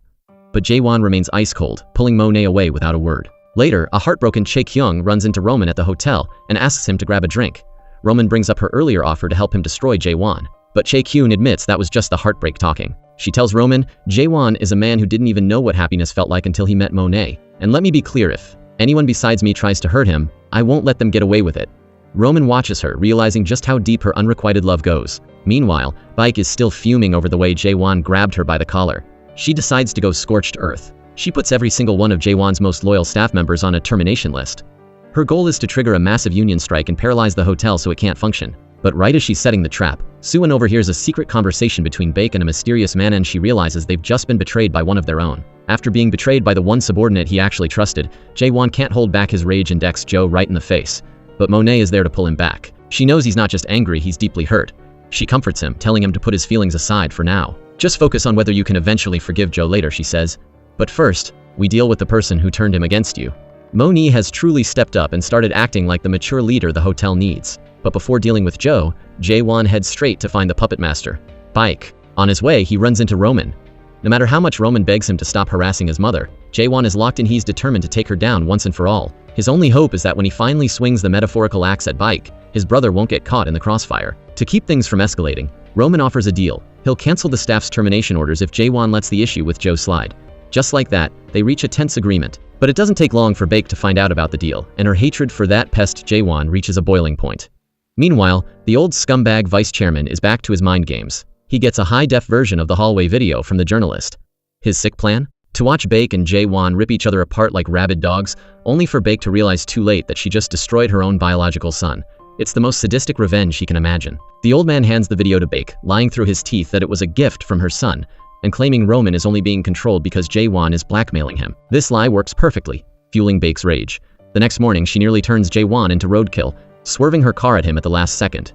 But Jae-wan remains ice-cold, pulling Monae away without a word. Later, a heartbroken Chae-kyung runs into Roman at the hotel and asks him to grab a drink. Roman brings up her earlier offer to help him destroy Jae-wan. But Chae-kyung admits that was just the heartbreak talking. She tells Roman, Jae-wan is a man who didn't even know what happiness felt like until he met Monae. And let me be clear, if anyone besides me tries to hurt him, I won't let them get away with it. Roman watches her, realizing just how deep her unrequited love goes. Meanwhile, Baek is still fuming over the way Jae-wan grabbed her by the collar. She decides to go scorched earth. She puts every single one of Jae-wan's most loyal staff members on a termination list. Her goal is to trigger a massive union strike and paralyze the hotel so it can't function. But right as she's setting the trap, Suwon overhears a secret conversation between Baek and a mysterious man, and she realizes they've just been betrayed by one of their own. After being betrayed by the one subordinate he actually trusted, Jae-wan can't hold back his rage and decks Joe right in the face. But Monae is there to pull him back. She knows he's not just angry, he's deeply hurt. She comforts him, telling him to put his feelings aside for now. Just focus on whether you can eventually forgive Joe later, she says. But first, we deal with the person who turned him against you. Monae has truly stepped up and started acting like the mature leader the hotel needs. But before dealing with Joe, Jae-wan heads straight to find the puppet master, Baek. On his way, he runs into Roman. No matter how much Roman begs him to stop harassing his mother, Jae-wan is locked in. He's determined to take her down once and for all. His only hope is that when he finally swings the metaphorical axe at Baek, his brother won't get caught in the crossfire. To keep things from escalating, Roman offers a deal. He'll cancel the staff's termination orders if Jae-wan lets the issue with Joe slide. Just like that, they reach a tense agreement. But it doesn't take long for Baek to find out about the deal, and her hatred for that pest Jae-wan reaches a boiling point. Meanwhile, the old scumbag vice chairman is back to his mind games. He gets a high-def version of the hallway video from the journalist. His sick plan? To watch Baek and Jae-wan rip each other apart like rabid dogs, only for Baek to realize too late that she just destroyed her own biological son. It's the most sadistic revenge he can imagine. The old man hands the video to Baek, lying through his teeth that it was a gift from her son, and claiming Roman is only being controlled because Jae-wan is blackmailing him. This lie works perfectly, fueling Baek's rage. The next morning, she nearly turns Jae-wan into roadkill, swerving her car at him at the last second.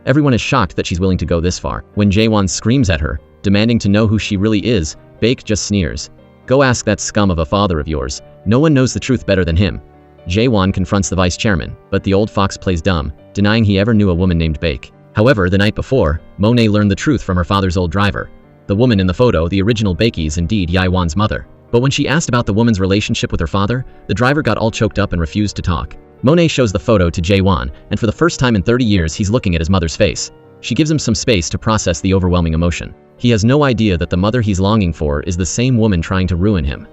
Everyone is shocked that she's willing to go this far. When Jae-wan screams at her, demanding to know who she really is, Baek just sneers. Go ask that scum of a father of yours. No one knows the truth better than him. Jae-wan confronts the vice chairman, but the old fox plays dumb, denying he ever knew a woman named Baek. However, the night before, Monae learned the truth from her father's old driver. The woman in the photo, the original Baek, is indeed Jae-wan's mother. But when she asked about the woman's relationship with her father, the driver got all choked up and refused to talk. Monae shows the photo to Jae-wan, and for the first time in 30 years he's looking at his mother's face. She gives him some space to process the overwhelming emotion. He has no idea that the mother he's longing for is the same woman trying to ruin him.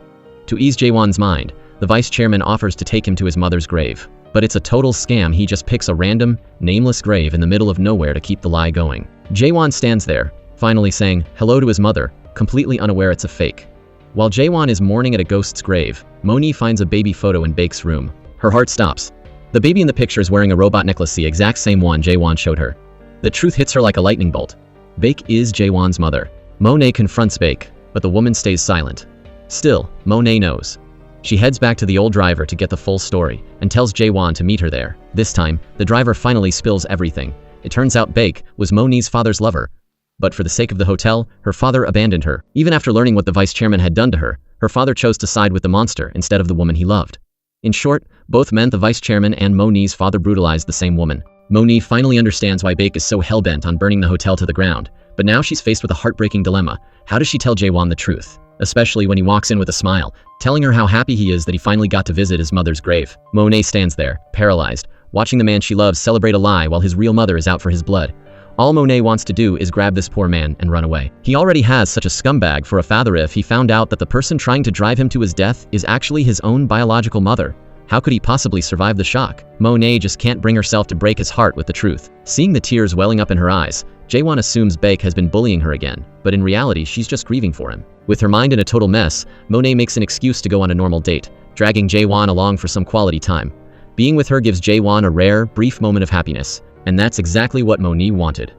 To ease Jae-wan's mind, the vice chairman offers to take him to his mother's grave. But it's a total scam. He just picks a random, nameless grave in the middle of nowhere to keep the lie going. Jae-wan stands there, finally saying hello to his mother, completely unaware it's a fake. While Jae-wan is mourning at a ghost's grave, Monae finds a baby photo in Baek's room. Her heart stops. The baby in the picture is wearing a robot necklace, the exact same one Jae-wan showed her. The truth hits her like a lightning bolt. Baek is Jae-wan's mother. Monae confronts Baek, but the woman stays silent. Still, Monae knows. She heads back to the old driver to get the full story, and tells Jae-wan to meet her there. This time, the driver finally spills everything. It turns out Baek was Monae's father's lover. But for the sake of the hotel, her father abandoned her. Even after learning what the vice chairman had done to her, her father chose to side with the monster instead of the woman he loved. In short, both men, the vice chairman and Monae's father, brutalized the same woman. Monae finally understands why Baek is so hell-bent on burning the hotel to the ground. But now she's faced with a heartbreaking dilemma. How does she tell Jae-wan the truth? Especially when he walks in with a smile, telling her how happy he is that he finally got to visit his mother's grave. Monae stands there, paralyzed, watching the man she loves celebrate a lie while his real mother is out for his blood. All Monae wants to do is grab this poor man and run away. He already has such a scumbag for a father. If he found out that the person trying to drive him to his death is actually his own biological mother, how could he possibly survive the shock? Monae just can't bring herself to break his heart with the truth. Seeing the tears welling up in her eyes, Jae-wan assumes Baek has been bullying her again, but in reality she's just grieving for him. With her mind in a total mess, Monae makes an excuse to go on a normal date, dragging Jae-wan along for some quality time. Being with her gives Jae-wan a rare, brief moment of happiness, and that's exactly what Monae wanted.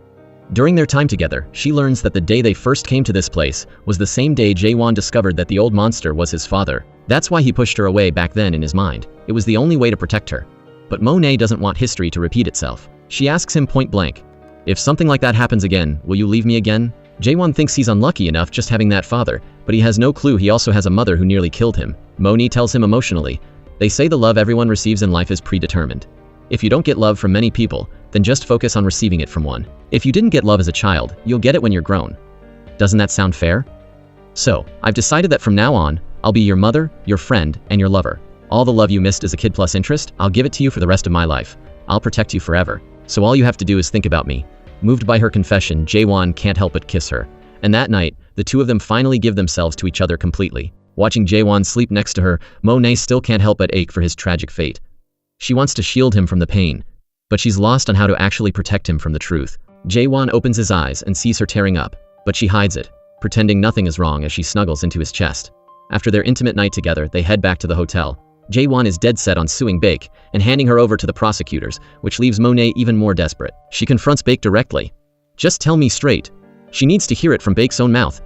During their time together, she learns that the day they first came to this place was the same day Jae-wan discovered that the old monster was his father. That's why he pushed her away back then in his mind. It was the only way to protect her. But Monae doesn't want history to repeat itself. She asks him point blank, "If something like that happens again, will you leave me again?" Jae-wan thinks he's unlucky enough just having that father, but he has no clue he also has a mother who nearly killed him. Monae tells him emotionally, "They say the love everyone receives in life is predetermined. If you don't get love from many people, then just focus on receiving it from one. If you didn't get love as a child, you'll get it when you're grown." Doesn't that sound fair? So, I've decided that from now on, I'll be your mother, your friend, and your lover. All the love you missed as a kid plus interest, I'll give it to you for the rest of my life. I'll protect you forever. So all you have to do is think about me. Moved by her confession, Jae-wan can't help but kiss her. And that night, the two of them finally give themselves to each other completely. Watching Jae-wan sleep next to her, Monae still can't help but ache for his tragic fate. She wants to shield him from the pain, but she's lost on how to actually protect him from the truth. Jae-wan opens his eyes and sees her tearing up, but she hides it, pretending nothing is wrong as she snuggles into his chest. After their intimate night together, they head back to the hotel. Jae-wan is dead set on suing Baek and handing her over to the prosecutors, which leaves Monae even more desperate. She confronts Baek directly. "Just tell me straight." She needs to hear it from Baek's own mouth.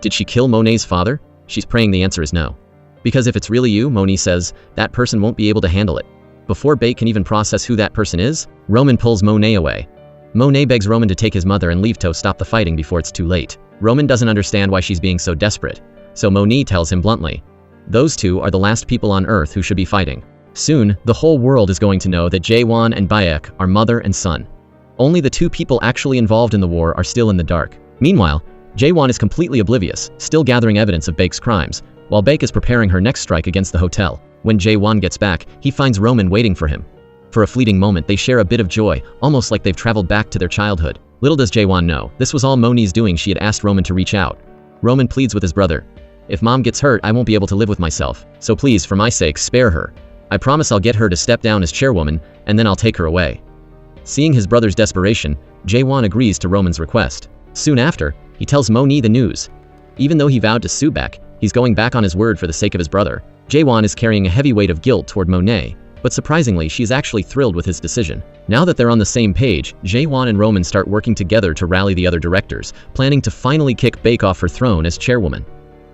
Did she kill Monae's father? She's praying the answer is no. Because if it's really you, Monae says, that person won't be able to handle it. Before Baek can even process who that person is, Roman pulls Monae away. Monae begs Roman to take his mother and leave to stop the fighting before it's too late. Roman doesn't understand why she's being so desperate, so Monae tells him bluntly, those two are the last people on Earth who should be fighting. Soon, the whole world is going to know that Jae-wan and Baek are mother and son. Only the two people actually involved in the war are still in the dark. Meanwhile, Jae-wan is completely oblivious, still gathering evidence of Baek's crimes, while Baek is preparing her next strike against the hotel. When Jae-wan gets back, he finds Roman waiting for him. For a fleeting moment, they share a bit of joy, almost like they've traveled back to their childhood. Little does Jae-wan know, this was all Monae's doing. She had asked Roman to reach out. Roman pleads with his brother. If mom gets hurt, I won't be able to live with myself. So please, for my sake, spare her. I promise I'll get her to step down as chairwoman, and then I'll take her away. Seeing his brother's desperation, Jae-wan agrees to Roman's request. Soon after, he tells Monae the news. Even though he vowed to sue Baek, he's going back on his word for the sake of his brother. Jae-wan is carrying a heavy weight of guilt toward Monae, but surprisingly, she is actually thrilled with his decision. Now that they're on the same page, Jae-wan and Roman start working together to rally the other directors, planning to finally kick Baek off her throne as chairwoman.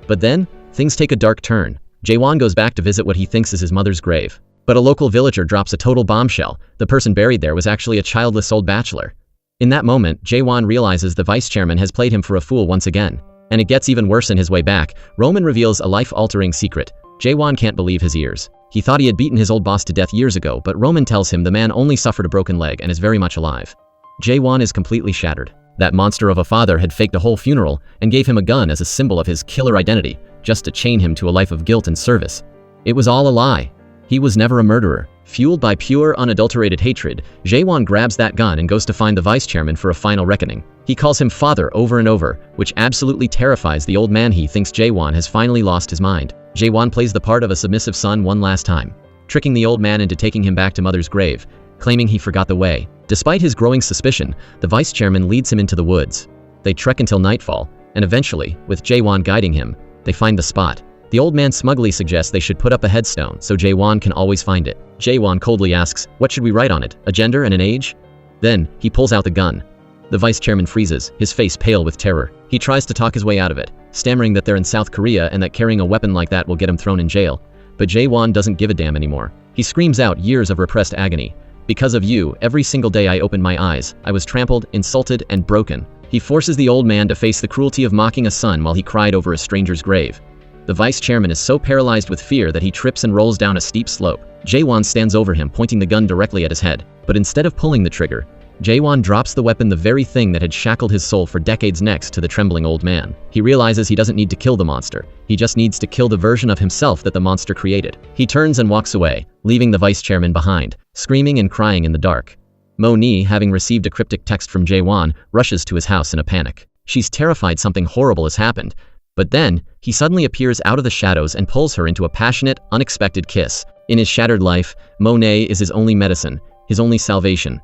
But then, things take a dark turn. Jae-wan goes back to visit what he thinks is his mother's grave. But a local villager drops a total bombshell. The person buried there was actually a childless old bachelor. In that moment, Jae-wan realizes the vice chairman has played him for a fool once again. And it gets even worse in his way back. Roman reveals a life-altering secret. Jae-wan can't believe his ears. He thought he had beaten his old boss to death years ago, but Roman tells him the man only suffered a broken leg and is very much alive. Jae-wan is completely shattered. That monster of a father had faked a whole funeral and gave him a gun as a symbol of his killer identity, just to chain him to a life of guilt and service. It was all a lie. He was never a murderer. Fueled by pure, unadulterated hatred, Jae-wan grabs that gun and goes to find the vice chairman for a final reckoning. He calls him father over and over, which absolutely terrifies the old man. He thinks Jae-wan has finally lost his mind. Jae-wan plays the part of a submissive son one last time, tricking the old man into taking him back to mother's grave, claiming he forgot the way. Despite his growing suspicion, the vice chairman leads him into the woods. They trek until nightfall, and eventually, with Jae-wan guiding him, they find the spot. The old man smugly suggests they should put up a headstone so Jae-wan can always find it. Jae-wan coldly asks, what should we write on it? A gender and an age? Then, he pulls out the gun. The vice chairman freezes, his face pale with terror. He tries to talk his way out of it, stammering that they're in South Korea and that carrying a weapon like that will get him thrown in jail. But Jae-wan doesn't give a damn anymore. He screams out years of repressed agony. Because of you, every single day I opened my eyes, I was trampled, insulted, and broken. He forces the old man to face the cruelty of mocking a son while he cried over a stranger's grave. The vice chairman is so paralyzed with fear that he trips and rolls down a steep slope. Jae-wan stands over him, pointing the gun directly at his head. But instead of pulling the trigger, Jae-wan drops the weapon, the very thing that had shackled his soul for decades, next to the trembling old man. He realizes he doesn't need to kill the monster. He just needs to kill the version of himself that the monster created. He turns and walks away, leaving the vice chairman behind, screaming and crying in the dark. Monae, having received a cryptic text from Jae-wan, rushes to his house in a panic. She's terrified something horrible has happened. But then, he suddenly appears out of the shadows and pulls her into a passionate, unexpected kiss. In his shattered life, Monae is his only medicine, his only salvation.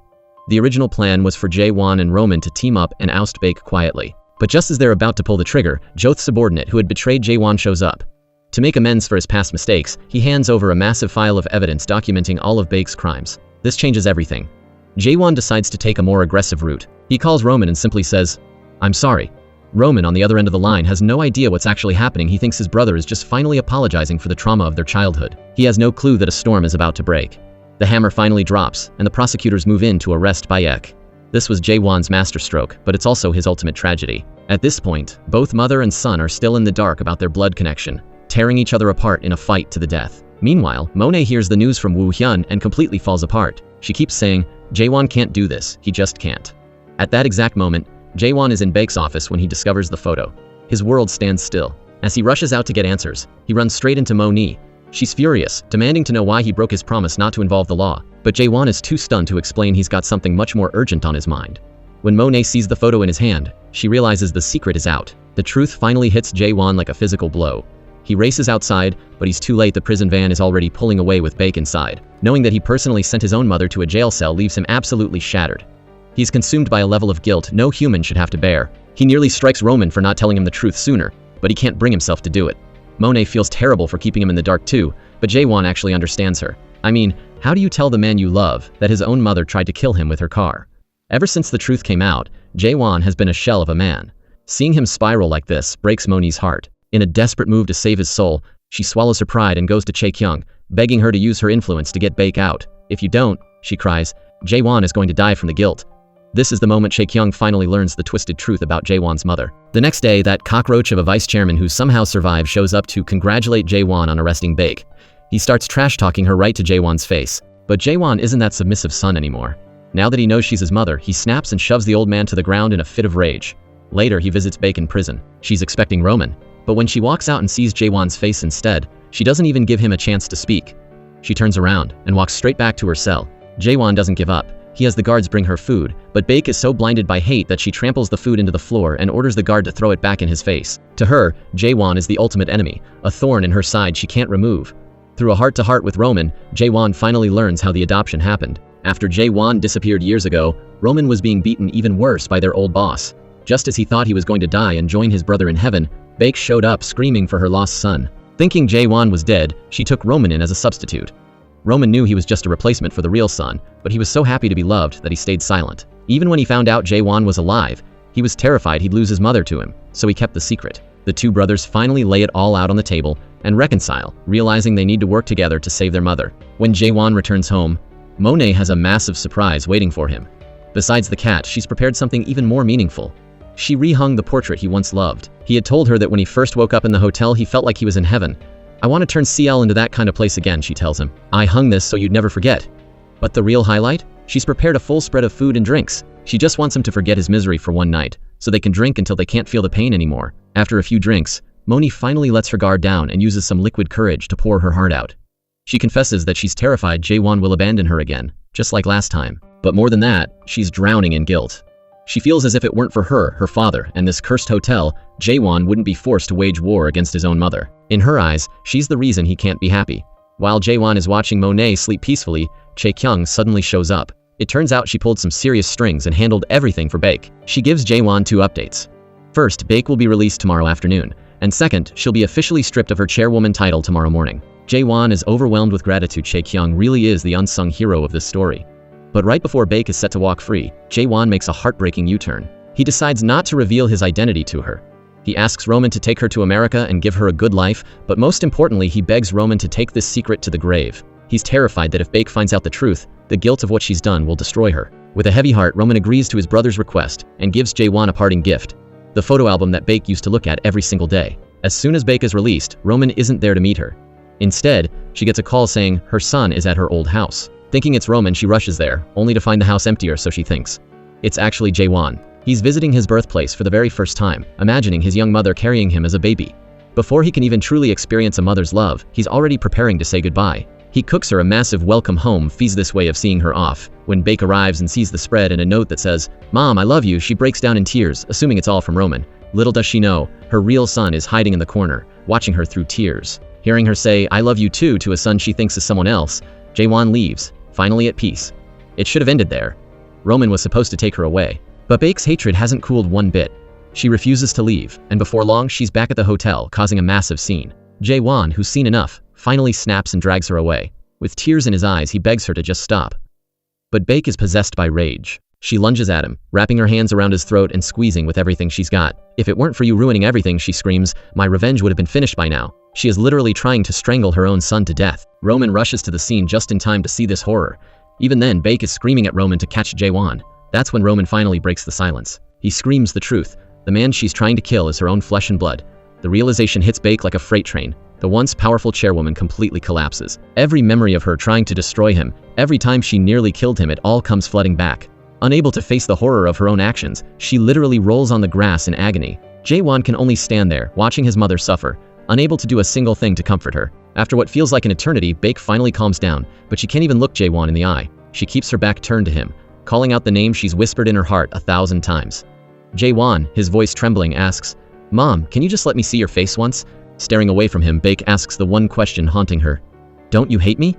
The original plan was for Jae-wan and Roman to team up and oust Baek quietly. But just as they're about to pull the trigger, Joth's subordinate who had betrayed Jae-wan shows up. To make amends for his past mistakes, he hands over a massive file of evidence documenting all of Baek's crimes. This changes everything. Jae-wan decides to take a more aggressive route. He calls Roman and simply says, "I'm sorry." Roman, on the other end of the line, has no idea what's actually happening. He thinks his brother is just finally apologizing for the trauma of their childhood. He has no clue that a storm is about to break. The hammer finally drops, and the prosecutors move in to arrest Baek. This was Jae-wan's masterstroke, but it's also his ultimate tragedy. At this point, both mother and son are still in the dark about their blood connection, tearing each other apart in a fight to the death. Meanwhile, Monae hears the news from Woo-hyun and completely falls apart. She keeps saying, Jae-wan can't do this, he just can't. At that exact moment, Jae-wan is in Baek's office when he discovers the photo. His world stands still. As he rushes out to get answers, he runs straight into Monae. She's furious, demanding to know why he broke his promise not to involve the law. But Jae-wan is too stunned to explain he's got something much more urgent on his mind. When Monae sees the photo in his hand, she realizes the secret is out. The truth finally hits Jae-wan like a physical blow. He races outside, but he's too late. The prison van is already pulling away with Baek inside. Knowing that he personally sent his own mother to a jail cell leaves him absolutely shattered. He's consumed by a level of guilt no human should have to bear. He nearly strikes Roman for not telling him the truth sooner, but he can't bring himself to do it. Monae feels terrible for keeping him in the dark too, but Jae-wan actually understands her. I mean, how do you tell the man you love that his own mother tried to kill him with her car? Ever since the truth came out, Jae-wan has been a shell of a man. Seeing him spiral like this breaks Monae's heart. In a desperate move to save his soul, she swallows her pride and goes to Chae-kyung, begging her to use her influence to get Baek out. If you don't, she cries, Jae-wan is going to die from the guilt. This is the moment Chae-kyung finally learns the twisted truth about Jae-wan's mother. The next day, that cockroach of a vice chairman who somehow survived shows up to congratulate Jae-wan on arresting Baek. He starts trash-talking her right to Jae-wan's face. But Jae-wan isn't that submissive son anymore. Now that he knows she's his mother, he snaps and shoves the old man to the ground in a fit of rage. Later, he visits Baek in prison. She's expecting Roman. But when she walks out and sees Jae-wan's face instead, she doesn't even give him a chance to speak. She turns around and walks straight back to her cell. Jae-wan doesn't give up. He has the guards bring her food, but Baek is so blinded by hate that she tramples the food into the floor and orders the guard to throw it back in his face. To her, Jae-wan is the ultimate enemy, a thorn in her side she can't remove. Through a heart-to-heart with Roman, Jae-wan finally learns how the adoption happened. After Jae-wan disappeared years ago, Roman was being beaten even worse by their old boss. Just as he thought he was going to die and join his brother in heaven, Baek showed up screaming for her lost son. Thinking Jae-wan was dead, she took Roman in as a substitute. Roman knew he was just a replacement for the real son, but he was so happy to be loved that he stayed silent. Even when he found out Jae-wan was alive, he was terrified he'd lose his mother to him, so he kept the secret. The two brothers finally lay it all out on the table and reconcile, realizing they need to work together to save their mother. When Jae-wan returns home, Monae has a massive surprise waiting for him. Besides the cat, she's prepared something even more meaningful. She rehung the portrait he once loved. He had told her that when he first woke up in the hotel, he felt like he was in heaven. I want to turn CL into that kind of place again, she tells him. I hung this so you'd never forget. But the real highlight? She's prepared a full spread of food and drinks. She just wants him to forget his misery for one night, so they can drink until they can't feel the pain anymore. After a few drinks, Monae finally lets her guard down and uses some liquid courage to pour her heart out. She confesses that she's terrified Jae-wan will abandon her again, just like last time. But more than that, she's drowning in guilt. She feels as if it weren't for her, her father, and this cursed hotel, Jae-wan wouldn't be forced to wage war against his own mother. In her eyes, she's the reason he can't be happy. While Jae-wan is watching Monae sleep peacefully, Chae-kyung suddenly shows up. It turns out she pulled some serious strings and handled everything for Baek. She gives Jae-wan 2 updates. First, Baek will be released tomorrow afternoon, and second, she'll be officially stripped of her chairwoman title tomorrow morning. Jae-wan is overwhelmed with gratitude. Chae-kyung really is the unsung hero of this story. But right before Baek is set to walk free, Jae-wan makes a heartbreaking U-turn. He decides not to reveal his identity to her. He asks Roman to take her to America and give her a good life, but most importantly, he begs Roman to take this secret to the grave. He's terrified that if Baek finds out the truth, the guilt of what she's done will destroy her. With a heavy heart, Roman agrees to his brother's request and gives Jae-wan a parting gift, the photo album that Baek used to look at every single day. As soon as Baek is released, Roman isn't there to meet her. Instead, she gets a call saying her son is at her old house. Thinking it's Roman, she rushes there, only to find the house emptier, so she thinks. It's actually Jae-wan. He's visiting his birthplace for the very first time, imagining his young mother carrying him as a baby. Before he can even truly experience a mother's love, he's already preparing to say goodbye. He cooks her a massive welcome home feast, this way of seeing her off. When Baek arrives and sees the spread and a note that says, "Mom, I love you," she breaks down in tears, assuming it's all from Roman. Little does she know, her real son is hiding in the corner, watching her through tears. Hearing her say, "I love you too," to a son she thinks is someone else, Jae-wan leaves, finally at peace. It should have ended there. Roman was supposed to take her away. But Baek's hatred hasn't cooled one bit. She refuses to leave, and before long she's back at the hotel, causing a massive scene. Jae-wan, who's seen enough, finally snaps and drags her away. With tears in his eyes, he begs her to just stop. But Baek is possessed by rage. She lunges at him, wrapping her hands around his throat and squeezing with everything she's got. "If it weren't for you ruining everything," she screams, "my revenge would have been finished by now." She is literally trying to strangle her own son to death. Roman rushes to the scene just in time to see this horror. Even then, Baek is screaming at Roman to catch Jae-wan. That's when Roman finally breaks the silence. He screams the truth. The man she's trying to kill is her own flesh and blood. The realization hits Baek like a freight train. The once powerful chairwoman completely collapses. Every memory of her trying to destroy him, every time she nearly killed him, it all comes flooding back. Unable to face the horror of her own actions, she literally rolls on the grass in agony. Jae-wan can only stand there, watching his mother suffer, unable to do a single thing to comfort her. After what feels like an eternity, Baek finally calms down, but she can't even look Jae-wan in the eye. She keeps her back turned to him, calling out the name she's whispered in her heart 1,000 times. Jae-wan, his voice trembling, asks, "Mom, can you just let me see your face once?" Staring away from him, Baek asks the one question haunting her. Don't you hate me?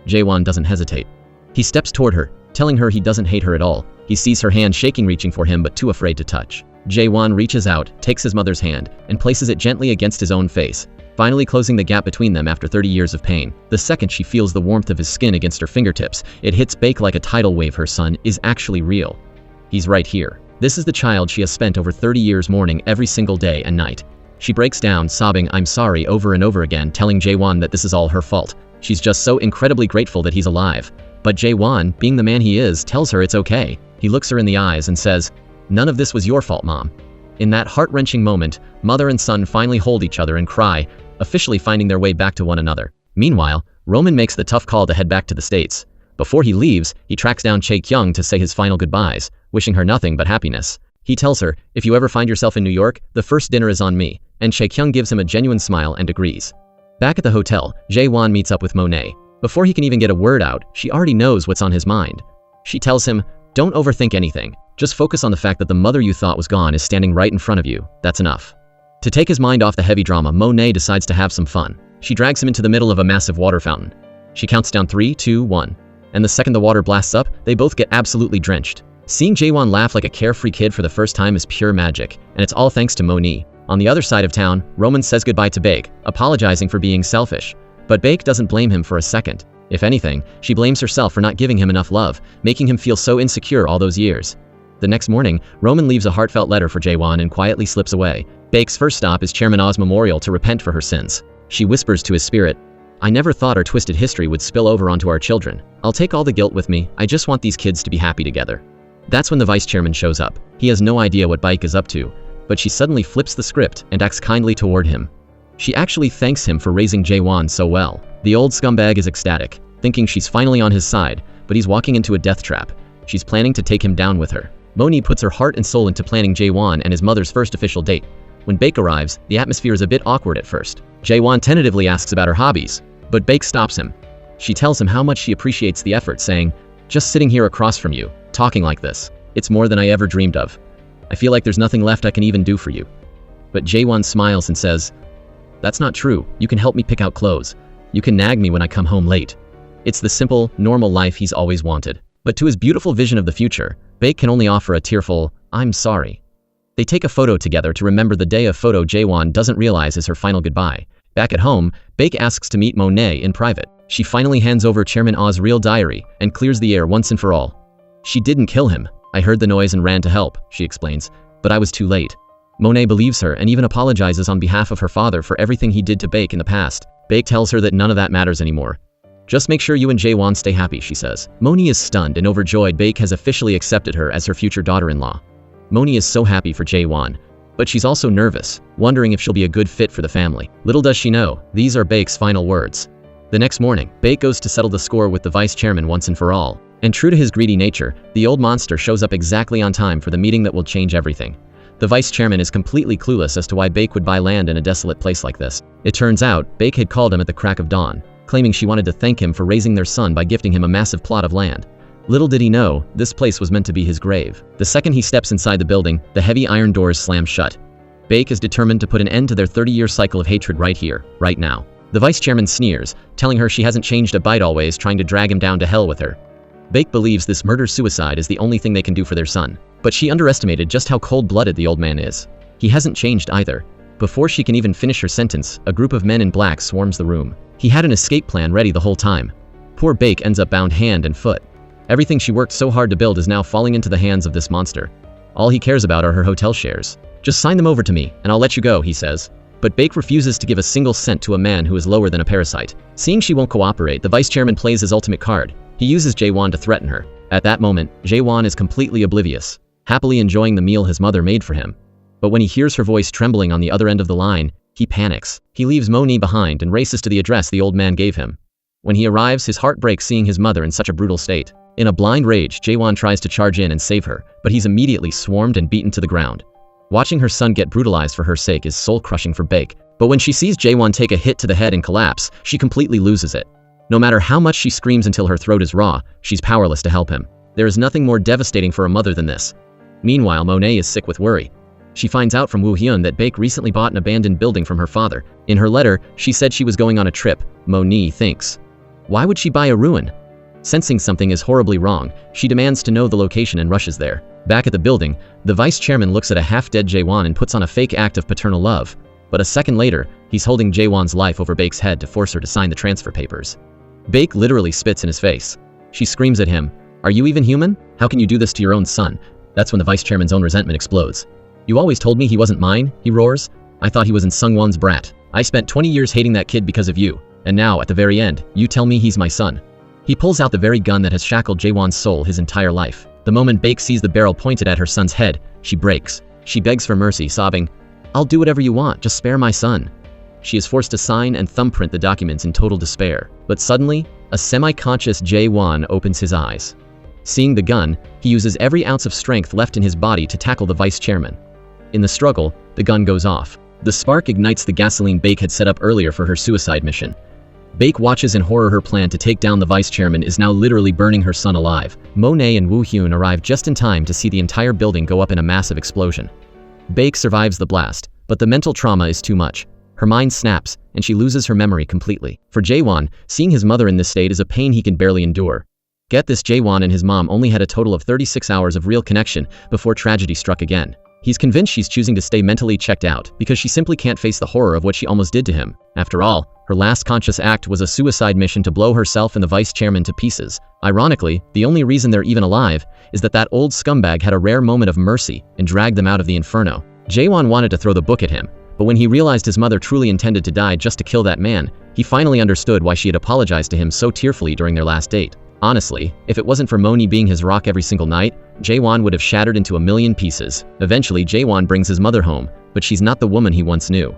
Jae-wan doesn't hesitate. He steps toward her, telling her he doesn't hate her at all. He sees her hand shaking, reaching for him but too afraid to touch. Jae-wan reaches out, takes his mother's hand, and places it gently against his own face, finally closing the gap between them after 30 years of pain. The second she feels the warmth of his skin against her fingertips, it hits Baek like a tidal wave. Her son is actually real. He's right here. This is the child she has spent over 30 years mourning every single day and night. She breaks down, sobbing "I'm sorry" over and over again, telling Jae-wan that this is all her fault. She's just so incredibly grateful that he's alive. But Jae-wan, being the man he is, tells her it's okay. He looks her in the eyes and says, "None of this was your fault, Mom." In that heart-wrenching moment, mother and son finally hold each other and cry, officially finding their way back to one another. Meanwhile, Roman makes the tough call to head back to the States. Before he leaves, he tracks down Chae-kyung to say his final goodbyes, wishing her nothing but happiness. He tells her, "If you ever find yourself in New York, the first dinner is on me," and Chae-kyung gives him a genuine smile and agrees. Back at the hotel, Jae-wan meets up with Monae. Before he can even get a word out, she already knows what's on his mind. She tells him, "Don't overthink anything. Just focus on the fact that the mother you thought was gone is standing right in front of you. That's enough." To take his mind off the heavy drama, Monae decides to have some fun. She drags him into the middle of a massive water fountain. She counts down 3, 2, 1. And the second the water blasts up, they both get absolutely drenched. Seeing Jae-wan laugh like a carefree kid for the first time is pure magic, and it's all thanks to Monae. On the other side of town, Roman says goodbye to Baek, apologizing for being selfish. But Baek doesn't blame him for a second. If anything, she blames herself for not giving him enough love, making him feel so insecure all those years. The next morning, Roman leaves a heartfelt letter for Jae-wan and quietly slips away. Baek's first stop is Chairman Ah's memorial to repent for her sins. She whispers to his spirit, "I never thought our twisted history would spill over onto our children. I'll take all the guilt with me. I just want these kids to be happy together." That's when the vice chairman shows up. He has no idea what Baek is up to, but she suddenly flips the script and acts kindly toward him. She actually thanks him for raising Jae-wan so well. The old scumbag is ecstatic, thinking she's finally on his side, but he's walking into a death trap. She's planning to take him down with her. Monae puts her heart and soul into planning Jae-wan and his mother's first official date. When Baek arrives, the atmosphere is a bit awkward at first. Jae-wan tentatively asks about her hobbies, but Baek stops him. She tells him how much she appreciates the effort, saying, "Just sitting here across from you, talking like this, it's more than I ever dreamed of. I feel like there's nothing left I can even do for you." But Jae-wan smiles and says, "That's not true. You can help me pick out clothes. You can nag me when I come home late." It's the simple, normal life he's always wanted. But to his beautiful vision of the future, Baek can only offer a tearful, "I'm sorry." They take a photo together to remember the day, of photo Jae-wan doesn't realize is her final goodbye. Back at home, Baek asks to meet Monae in private. She finally hands over Chairman Ah's real diary and clears the air once and for all. "She didn't kill him. I heard the noise and ran to help," she explains, "but I was too late." Monae believes her and even apologizes on behalf of her father for everything he did to Baek in the past. Baek tells her that none of that matters anymore. "Just make sure you and Jae-wan stay happy," she says. Monae is stunned and overjoyed. Baek has officially accepted her as her future daughter-in-law. Monae is so happy for Jae-wan, but she's also nervous, wondering if she'll be a good fit for the family. Little does she know, these are Baek's final words. The next morning, Baek goes to settle the score with the vice chairman once and for all. And true to his greedy nature, the old monster shows up exactly on time for the meeting that will change everything. The vice chairman is completely clueless as to why Baek would buy land in a desolate place like this. It turns out, Baek had called him at the crack of dawn, claiming she wanted to thank him for raising their son by gifting him a massive plot of land. Little did he know, this place was meant to be his grave. The second he steps inside the building, the heavy iron doors slam shut. Baek is determined to put an end to their 30-year cycle of hatred right here, right now. The vice chairman sneers, telling her she hasn't changed a bite, always trying to drag him down to hell with her. Baek believes this murder-suicide is the only thing they can do for their son. But she underestimated just how cold-blooded the old man is. He hasn't changed either. Before she can even finish her sentence, a group of men in black swarms the room. He had an escape plan ready the whole time. Poor Baek ends up bound hand and foot. Everything she worked so hard to build is now falling into the hands of this monster. All he cares about are her hotel shares. "Just sign them over to me, and I'll let you go," he says. But Baek refuses to give a single cent to a man who is lower than a parasite. Seeing she won't cooperate, the vice chairman plays his ultimate card. He uses Jae-wan to threaten her. At that moment, Jae-wan is completely oblivious, happily enjoying the meal his mother made for him. But when he hears her voice trembling on the other end of the line, he panics. He leaves Monae behind and races to the address the old man gave him. When he arrives, his heart breaks seeing his mother in such a brutal state. In a blind rage, Jae-wan tries to charge in and save her, but he's immediately swarmed and beaten to the ground. Watching her son get brutalized for her sake is soul-crushing for Baek, but when she sees Jae-wan take a hit to the head and collapse, she completely loses it. No matter how much she screams until her throat is raw, she's powerless to help him. There is nothing more devastating for a mother than this. Meanwhile, Monae is sick with worry. She finds out from Woo-hyun that Baek recently bought an abandoned building from her father. In her letter, she said she was going on a trip. Monae thinks, why would she buy a ruin? Sensing something is horribly wrong, she demands to know the location and rushes there. Back at the building, the vice chairman looks at a half-dead Jae-wan and puts on a fake act of paternal love. But a second later, he's holding Jae-wan's life over Baek's head to force her to sign the transfer papers. Baek literally spits in his face. She screams at him, "Are you even human? How can you do this to your own son?" That's when the vice chairman's own resentment explodes. "You always told me he wasn't mine," he roars. "I thought he was in Sungwon's brat. I spent 20 years hating that kid because of you. And now, at the very end, you tell me he's my son." He pulls out the very gun that has shackled Jae-wan's soul his entire life. The moment Baek sees the barrel pointed at her son's head, she breaks. She begs for mercy, sobbing, "I'll do whatever you want, just spare my son." She is forced to sign and thumbprint the documents in total despair. But suddenly, a semi-conscious Jae-wan opens his eyes. Seeing the gun, he uses every ounce of strength left in his body to tackle the vice chairman. In the struggle, the gun goes off. The spark ignites the gasoline Baek had set up earlier for her suicide mission. Baek watches in horror. Her plan to take down the vice chairman is now literally burning her son alive. Monae and Woo-hyun arrive just in time to see the entire building go up in a massive explosion. Baek survives the blast, but the mental trauma is too much. Her mind snaps, and she loses her memory completely. For Jae-wan, seeing his mother in this state is a pain he can barely endure. Get this, Jae-wan and his mom only had a total of 36 hours of real connection before tragedy struck again. He's convinced she's choosing to stay mentally checked out because she simply can't face the horror of what she almost did to him. After all, her last conscious act was a suicide mission to blow herself and the vice chairman to pieces. Ironically, the only reason they're even alive is that old scumbag had a rare moment of mercy and dragged them out of the inferno. Jae-wan wanted to throw the book at him, but when he realized his mother truly intended to die just to kill that man, he finally understood why she had apologized to him so tearfully during their last date. Honestly, if it wasn't for Monae being his rock every single night, Jae-wan would have shattered into a million pieces. Eventually, Jae-wan brings his mother home, but she's not the woman he once knew.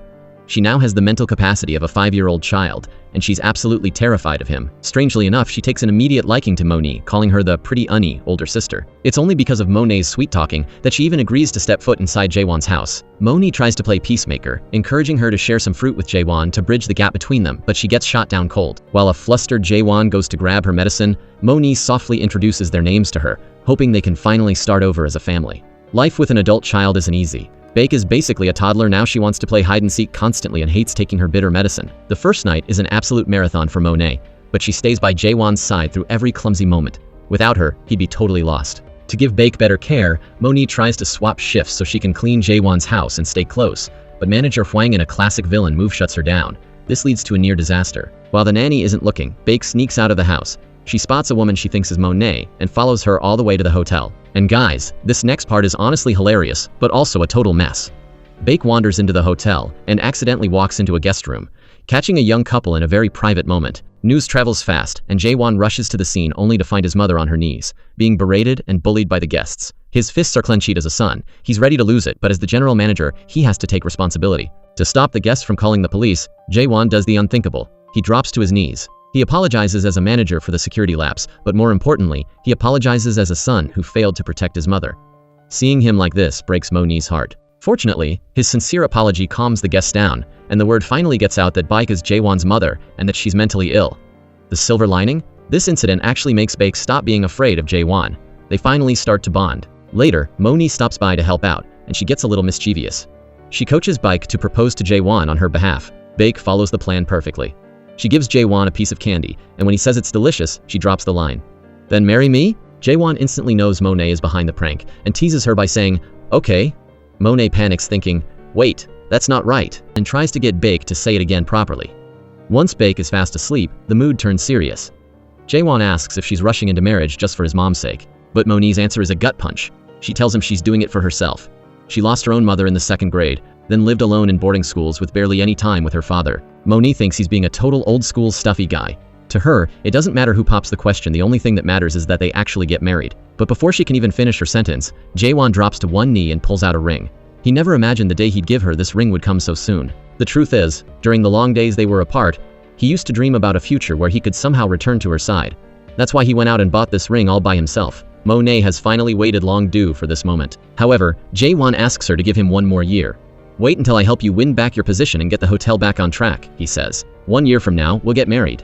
She now has the mental capacity of a 5-year-old child, and she's absolutely terrified of him. Strangely enough, she takes an immediate liking to Monae, calling her the pretty older sister. It's only because of Monae's sweet-talking that she even agrees to step foot inside Jae-wan's house. Monae tries to play peacemaker, encouraging her to share some fruit with Jae-wan to bridge the gap between them, but she gets shot down cold. While a flustered Jae-wan goes to grab her medicine, Monae softly introduces their names to her, hoping they can finally start over as a family. Life with an adult child isn't easy. Baek is basically a toddler now. She wants to play hide-and-seek constantly and hates taking her bitter medicine. The first night is an absolute marathon for Monae, but she stays by Jae-wan's side through every clumsy moment. Without her, he'd be totally lost. To give Baek better care, Monae tries to swap shifts so she can clean Jae-wan's house and stay close, but manager Hwang, in a classic villain move, shuts her down. This leads to a near disaster. While the nanny isn't looking, Baek sneaks out of the house. She spots a woman she thinks is Monae and follows her all the way to the hotel. And guys, this next part is honestly hilarious, but also a total mess. Baek wanders into the hotel and accidentally walks into a guest room, catching a young couple in a very private moment. News travels fast, and Jae-wan rushes to the scene only to find his mother on her knees, being berated and bullied by the guests. His fists are clenched as a son. He's ready to lose it, but as the general manager, he has to take responsibility. To stop the guests from calling the police, Jae-wan does the unthinkable. He drops to his knees. He apologizes as a manager for the security lapse, but more importantly, he apologizes as a son who failed to protect his mother. Seeing him like this breaks Monae's heart. Fortunately, his sincere apology calms the guests down, and the word finally gets out that Baek is Jae-wan's mother and that she's mentally ill. The silver lining? This incident actually makes Baek stop being afraid of Jae-wan. They finally start to bond. Later, Monae stops by to help out, and she gets a little mischievous. She coaches Baek to propose to Jae-wan on her behalf. Baek follows the plan perfectly. She gives Jae-wan a piece of candy, and when he says it's delicious, she drops the line, "Then marry me?" Jae-wan instantly knows Monae is behind the prank, and teases her by saying, "Okay." Monae panics, thinking, "Wait, that's not right," and tries to get Baek to say it again properly. Once Baek is fast asleep, the mood turns serious. Jae-wan asks if she's rushing into marriage just for his mom's sake, but Monae's answer is a gut punch. She tells him she's doing it for herself. She lost her own mother in the 2nd grade, then lived alone in boarding schools with barely any time with her father. Monae thinks he's being a total old-school stuffy guy. To her, it doesn't matter who pops the question, the only thing that matters is that they actually get married. But before she can even finish her sentence, Jae-wan drops to one knee and pulls out a ring. He never imagined the day he'd give her this ring would come so soon. The truth is, during the long days they were apart, he used to dream about a future where he could somehow return to her side. That's why he went out and bought this ring all by himself. Monae has finally waited long due for this moment. However, Jae-wan asks her to give him one more year. "Wait until I help you win back your position and get the hotel back on track," he says. "1 year from now, we'll get married."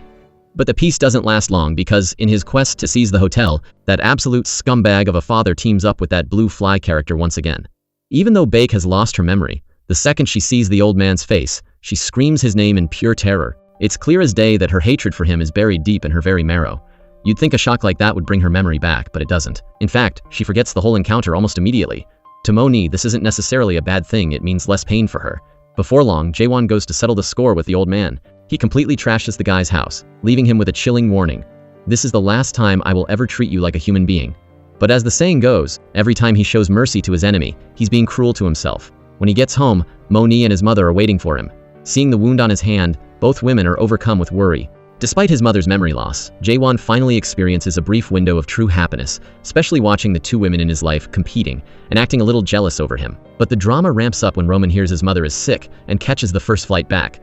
But the peace doesn't last long because, in his quest to seize the hotel, that absolute scumbag of a father teams up with that blue fly character once again. Even though Baek has lost her memory, the second she sees the old man's face, she screams his name in pure terror. It's clear as day that her hatred for him is buried deep in her very marrow. You'd think a shock like that would bring her memory back, but it doesn't. In fact, she forgets the whole encounter almost immediately. To Monae, this isn't necessarily a bad thing, it means less pain for her. Before long, Jae-wan goes to settle the score with the old man. He completely trashes the guy's house, leaving him with a chilling warning. This is the last time I will ever treat you like a human being. But as the saying goes, every time he shows mercy to his enemy, he's being cruel to himself. When he gets home, Monae and his mother are waiting for him. Seeing the wound on his hand, both women are overcome with worry. Despite his mother's memory loss, Jae-wan finally experiences a brief window of true happiness, especially watching the two women in his life competing and acting a little jealous over him. But the drama ramps up when Roman hears his mother is sick and catches the first flight back.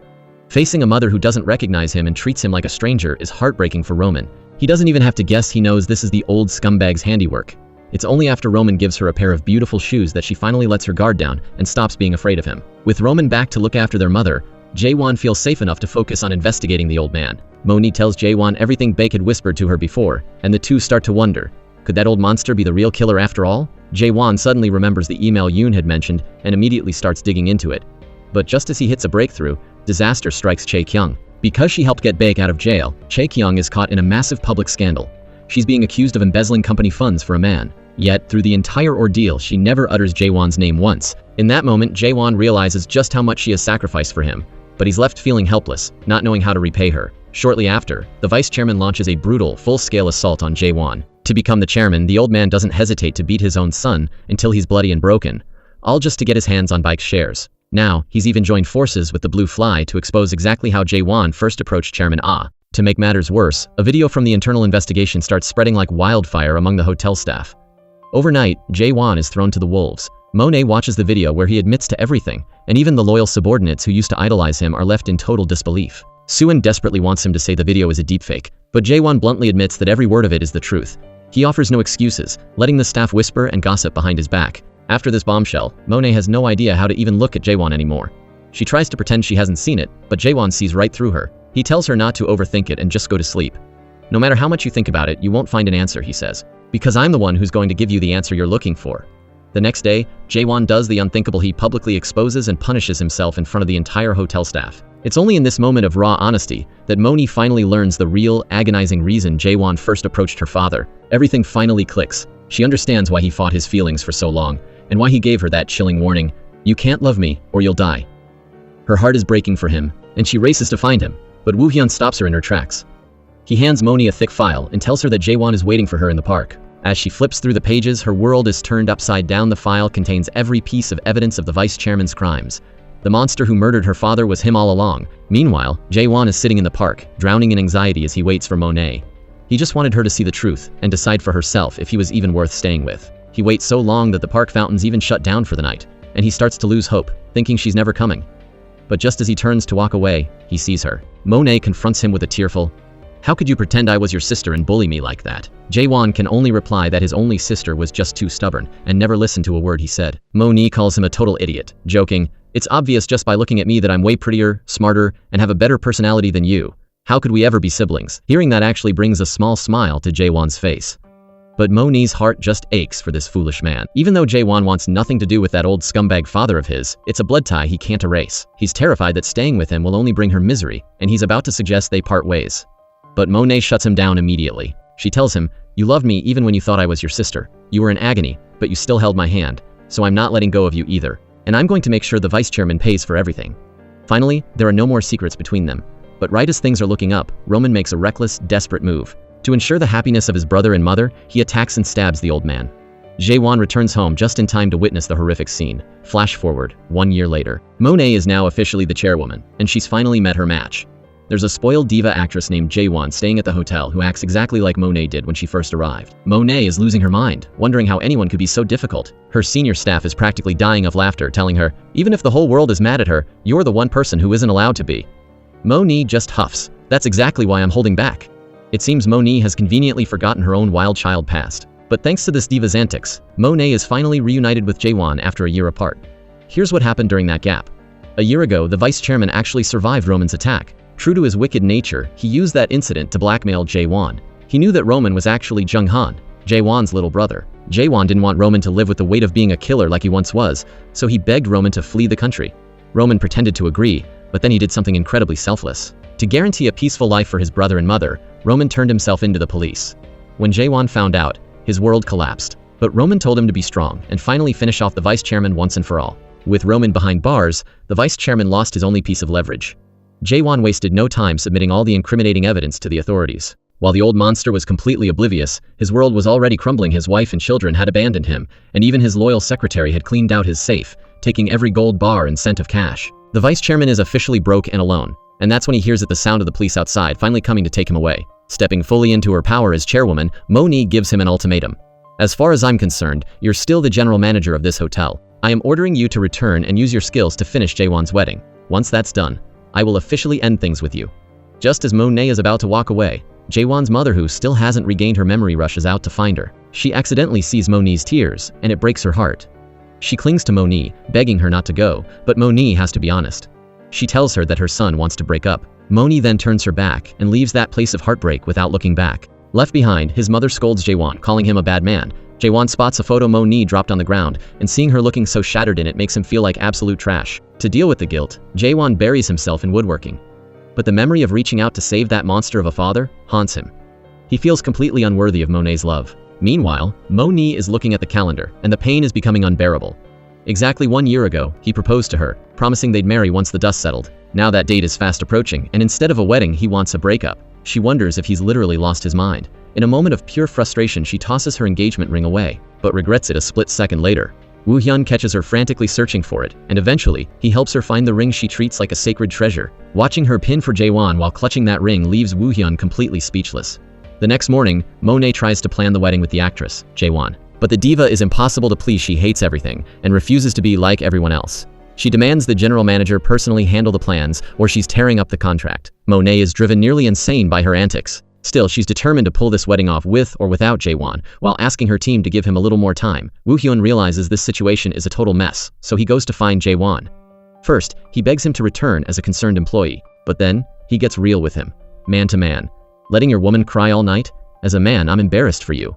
Facing a mother who doesn't recognize him and treats him like a stranger is heartbreaking for Roman. He doesn't even have to guess, he knows this is the old scumbag's handiwork. It's only after Roman gives her a pair of beautiful shoes that she finally lets her guard down and stops being afraid of him. With Roman back to look after their mother, Jae-wan feels safe enough to focus on investigating the old man. Monae tells Jae-wan everything Baek had whispered to her before, and the two start to wonder, could that old monster be the real killer after all? Jae-wan suddenly remembers the email Yoon had mentioned and immediately starts digging into it. But just as he hits a breakthrough, disaster strikes Chae-kyung. Because she helped get Baek out of jail, Chae-kyung is caught in a massive public scandal. She's being accused of embezzling company funds for a man. Yet, through the entire ordeal, she never utters Jae-wan's name once. In that moment, Jae-wan realizes just how much she has sacrificed for him. But he's left feeling helpless, not knowing how to repay her. Shortly after, the vice chairman launches a brutal, full-scale assault on Jae-wan. To become the chairman, the old man doesn't hesitate to beat his own son until he's bloody and broken, all just to get his hands on Baek's shares. Now, he's even joined forces with the Blue Fly to expose exactly how Jae-wan first approached Chairman Ah. To make matters worse, a video from the internal investigation starts spreading like wildfire among the hotel staff. Overnight, Jae-wan is thrown to the wolves. Monae watches the video where he admits to everything, and even the loyal subordinates who used to idolize him are left in total disbelief. Suin desperately wants him to say the video is a deepfake, but Jae-wan bluntly admits that every word of it is the truth. He offers no excuses, letting the staff whisper and gossip behind his back. After this bombshell, Monae has no idea how to even look at Jae-wan anymore. She tries to pretend she hasn't seen it, but Jae-wan sees right through her. He tells her not to overthink it and just go to sleep. No matter how much you think about it, you won't find an answer, he says. Because I'm the one who's going to give you the answer you're looking for. The next day, Jae-wan does the unthinkable. He publicly exposes and punishes himself in front of the entire hotel staff. It's only in this moment of raw honesty that Monae finally learns the real, agonizing reason Jae-wan first approached her father. Everything finally clicks. She understands why he fought his feelings for so long, and why he gave her that chilling warning, "You can't love me, or you'll die." Her heart is breaking for him, and she races to find him, but Woo-hyun stops her in her tracks. He hands Monae a thick file and tells her that Jae-wan is waiting for her in the park. As she flips through the pages, her world is turned upside down. The file contains every piece of evidence of the vice chairman's crimes. The monster who murdered her father was him all along. Meanwhile, Jae-wan is sitting in the park, drowning in anxiety as he waits for Monae. He just wanted her to see the truth and decide for herself if he was even worth staying with. He waits so long that the park fountains even shut down for the night, and he starts to lose hope, thinking she's never coming. But just as he turns to walk away, he sees her. Monae confronts him with a tearful, "How could you pretend I was your sister and bully me like that?" Jae-wan can only reply that his only sister was just too stubborn and never listened to a word he said. Monae calls him a total idiot, joking, "It's obvious just by looking at me that I'm way prettier, smarter, and have a better personality than you. How could we ever be siblings?" Hearing that actually brings a small smile to Jae-wan's face. But Monae's heart just aches for this foolish man. Even though Jae-wan wants nothing to do with that old scumbag father of his, it's a blood tie he can't erase. He's terrified that staying with him will only bring her misery, and he's about to suggest they part ways. But Monae shuts him down immediately. She tells him, "You loved me even when you thought I was your sister. You were in agony, but you still held my hand, so I'm not letting go of you either. And I'm going to make sure the vice chairman pays for everything." Finally, there are no more secrets between them. But right as things are looking up, Roman makes a reckless, desperate move. To ensure the happiness of his brother and mother, he attacks and stabs the old man. Jae-wan returns home just in time to witness the horrific scene. Flash forward, 1 year later. Monae is now officially the chairwoman, and she's finally met her match. There's a spoiled diva actress named Jae-wan staying at the hotel who acts exactly like Monae did when she first arrived. Monae is losing her mind, wondering how anyone could be so difficult. Her senior staff is practically dying of laughter, telling her, "Even if the whole world is mad at her, you're the one person who isn't allowed to be." Monae just huffs, "That's exactly why I'm holding back." It seems Monae has conveniently forgotten her own wild child past. But thanks to this diva's antics, Monae is finally reunited with Jae-wan after a year apart. Here's what happened during that gap. A year ago, the vice chairman actually survived Roman's attack. True to his wicked nature, he used that incident to blackmail Jae-wan. He knew that Roman was actually Jung-han, Jae-wan's little brother. Jae-wan didn't want Roman to live with the weight of being a killer like he once was, so he begged Roman to flee the country. Roman pretended to agree, but then he did something incredibly selfless. To guarantee a peaceful life for his brother and mother, Roman turned himself into the police. When Jae-wan found out, his world collapsed. But Roman told him to be strong and finally finish off the vice chairman once and for all. With Roman behind bars, the vice chairman lost his only piece of leverage. Jae-wan wasted no time submitting all the incriminating evidence to the authorities. While the old monster was completely oblivious, his world was already crumbling. His wife and children had abandoned him, and even his loyal secretary had cleaned out his safe, taking every gold bar and cent of cash. The vice chairman is officially broke and alone, and that's when he hears the sound of the police outside finally coming to take him away. Stepping fully into her power as chairwoman, Monae gives him an ultimatum. As far as I'm concerned, you're still the general manager of this hotel. I am ordering you to return and use your skills to finish Jae-wan's wedding. Once that's done, I will officially end things with you. Just as Monae is about to walk away, Jae-wan's mother, who still hasn't regained her memory, rushes out to find her. She accidentally sees Monae's tears, and it breaks her heart. She clings to Monae, begging her not to go, but Monae has to be honest. She tells her that her son wants to break up. Monae then turns her back and leaves that place of heartbreak without looking back. Left behind, his mother scolds Jae-wan, calling him a bad man. Jae-wan spots a photo Monae dropped on the ground, and seeing her looking so shattered in it makes him feel like absolute trash. To deal with the guilt, Jae-wan buries himself in woodworking. But the memory of reaching out to save that monster of a father haunts him. He feels completely unworthy of Monae's love. Meanwhile, Monae is looking at the calendar, and the pain is becoming unbearable. Exactly 1 year ago, he proposed to her, promising they'd marry once the dust settled. Now that date is fast approaching, and instead of a wedding, he wants a breakup. She wonders if he's literally lost his mind. In a moment of pure frustration, she tosses her engagement ring away, but regrets it a split second later. Woo-hyun catches her frantically searching for it, and eventually, he helps her find the ring she treats like a sacred treasure. Watching her pin for Jae-wan while clutching that ring leaves Woo-hyun completely speechless. The next morning, Monae tries to plan the wedding with the actress, Jae-wan. But the diva is impossible to please. She hates everything, and refuses to be like everyone else. She demands the general manager personally handle the plans, or she's tearing up the contract. Monae is driven nearly insane by her antics. Still, she's determined to pull this wedding off with or without Jae-wan, while asking her team to give him a little more time. Woo-hyun realizes this situation is a total mess, so he goes to find Jae-wan. First, he begs him to return as a concerned employee, but then, he gets real with him. Man to man. Letting your woman cry all night? As a man, I'm embarrassed for you.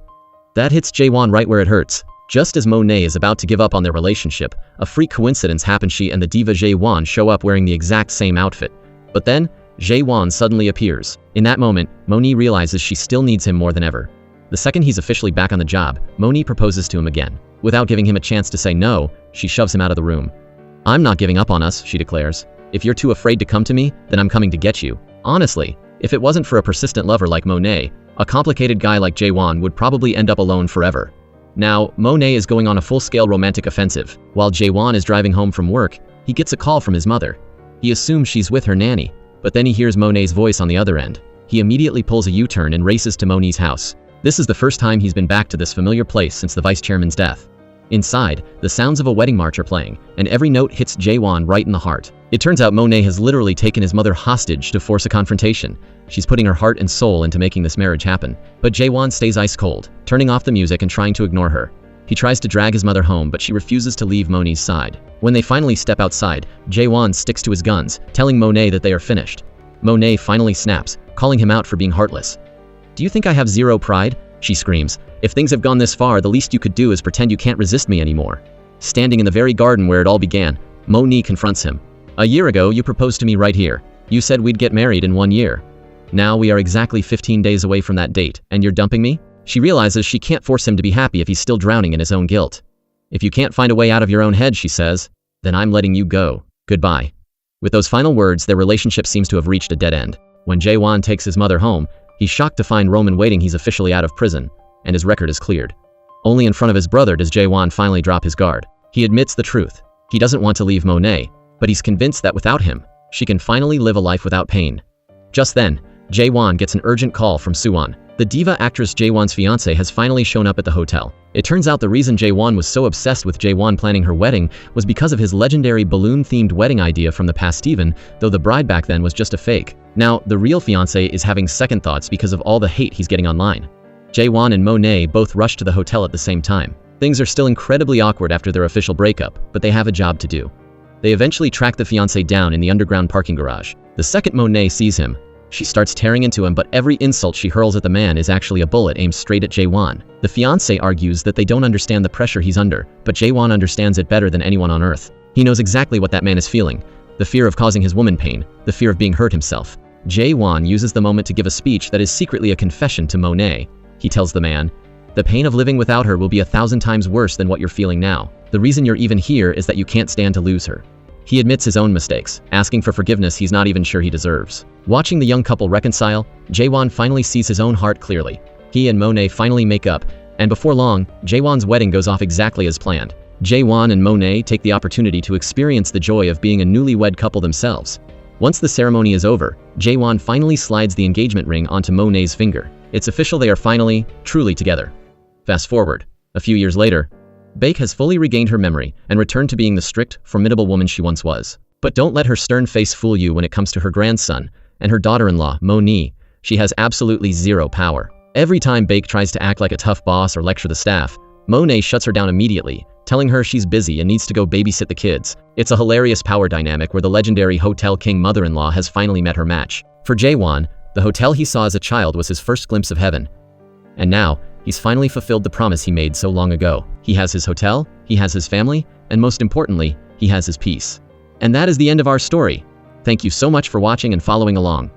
That hits Jae-wan right where it hurts. Just as Monae is about to give up on their relationship, a freak coincidence happens. She and the diva Jae-wan show up wearing the exact same outfit. But then, Jae-wan suddenly appears. In that moment, Monae realizes she still needs him more than ever. The second he's officially back on the job, Monae proposes to him again. Without giving him a chance to say no, she shoves him out of the room. I'm not giving up on us, she declares. If you're too afraid to come to me, then I'm coming to get you. Honestly, if it wasn't for a persistent lover like Monae, a complicated guy like Jae-wan would probably end up alone forever. Now, Monae is going on a full-scale romantic offensive. While Jae-wan is driving home from work, he gets a call from his mother. He assumes she's with her nanny, but then he hears Monae's voice on the other end. He immediately pulls a U-turn and races to Monae's house. This is the first time he's been back to this familiar place since the vice chairman's death. Inside, the sounds of a wedding march are playing, and every note hits Jae-wan right in the heart. It turns out Monae has literally taken his mother hostage to force a confrontation. She's putting her heart and soul into making this marriage happen. But Jae-wan stays ice cold, turning off the music and trying to ignore her. He tries to drag his mother home, but she refuses to leave Monae's side. When they finally step outside, Jae-wan sticks to his guns, telling Monae that they are finished. Monae finally snaps, calling him out for being heartless. "Do you think I have zero pride?" she screams. "If things have gone this far, the least you could do is pretend you can't resist me anymore." Standing in the very garden where it all began, Monae confronts him. "A year ago, you proposed to me right here. You said we'd get married in 1 year. Now we are exactly 15 days away from that date, and you're dumping me?" She realizes she can't force him to be happy if he's still drowning in his own guilt. "If you can't find a way out of your own head," she says, "then I'm letting you go. Goodbye." With those final words, their relationship seems to have reached a dead end. When Jae-wan takes his mother home, he's shocked to find Roman waiting. He's officially out of prison, and his record is cleared. Only in front of his brother does Jae-wan finally drop his guard. He admits the truth. He doesn't want to leave Monae, but he's convinced that without him, she can finally live a life without pain. Just then, Jae-wan gets an urgent call from Suwon. The diva actress Jae-wan's fiancé has finally shown up at the hotel. It turns out the reason Jae-wan was so obsessed with Jae-wan planning her wedding was because of his legendary balloon-themed wedding idea from the past, even though the bride back then was just a fake. Now, the real fiancé is having second thoughts because of all the hate he's getting online. Jae-wan and Monae both rush to the hotel at the same time. Things are still incredibly awkward after their official breakup, but they have a job to do. They eventually track the fiancé down in the underground parking garage. The second Monae sees him, She starts tearing into him, but every insult she hurls at the man is actually a bullet aimed straight at Jae-wan. The fiancé argues that they don't understand the pressure he's under, but Jae-wan understands it better than anyone on earth. He knows exactly what that man is feeling. The fear of causing his woman pain, the fear of being hurt himself. Jae-wan uses the moment to give a speech that is secretly a confession to Monae. He tells the man, "The pain of living without her will be 1,000 times worse than what you're feeling now. The reason you're even here is that you can't stand to lose her." He admits his own mistakes, asking for forgiveness he's not even sure he deserves. Watching the young couple reconcile, Jae-wan finally sees his own heart clearly. He and Monae finally make up, and before long, Jae-wan's wedding goes off exactly as planned. Jae-wan and Monae take the opportunity to experience the joy of being a newlywed couple themselves. Once the ceremony is over, Jae-wan finally slides the engagement ring onto Monae's finger. It's official, they are finally, truly together. Fast forward. A few years later, Baek has fully regained her memory and returned to being the strict, formidable woman she once was. But don't let her stern face fool you when it comes to her grandson and her daughter-in-law, Monae. She has absolutely zero power. Every time Baek tries to act like a tough boss or lecture the staff, Monae shuts her down immediately, telling her she's busy and needs to go babysit the kids. It's a hilarious power dynamic where the legendary Hotel King mother-in-law has finally met her match. For Jae-wan, the hotel he saw as a child was his first glimpse of heaven. And now, he's finally fulfilled the promise he made so long ago. He has his hotel, he has his family, and most importantly, he has his peace. And that is the end of our story. Thank you so much for watching and following along.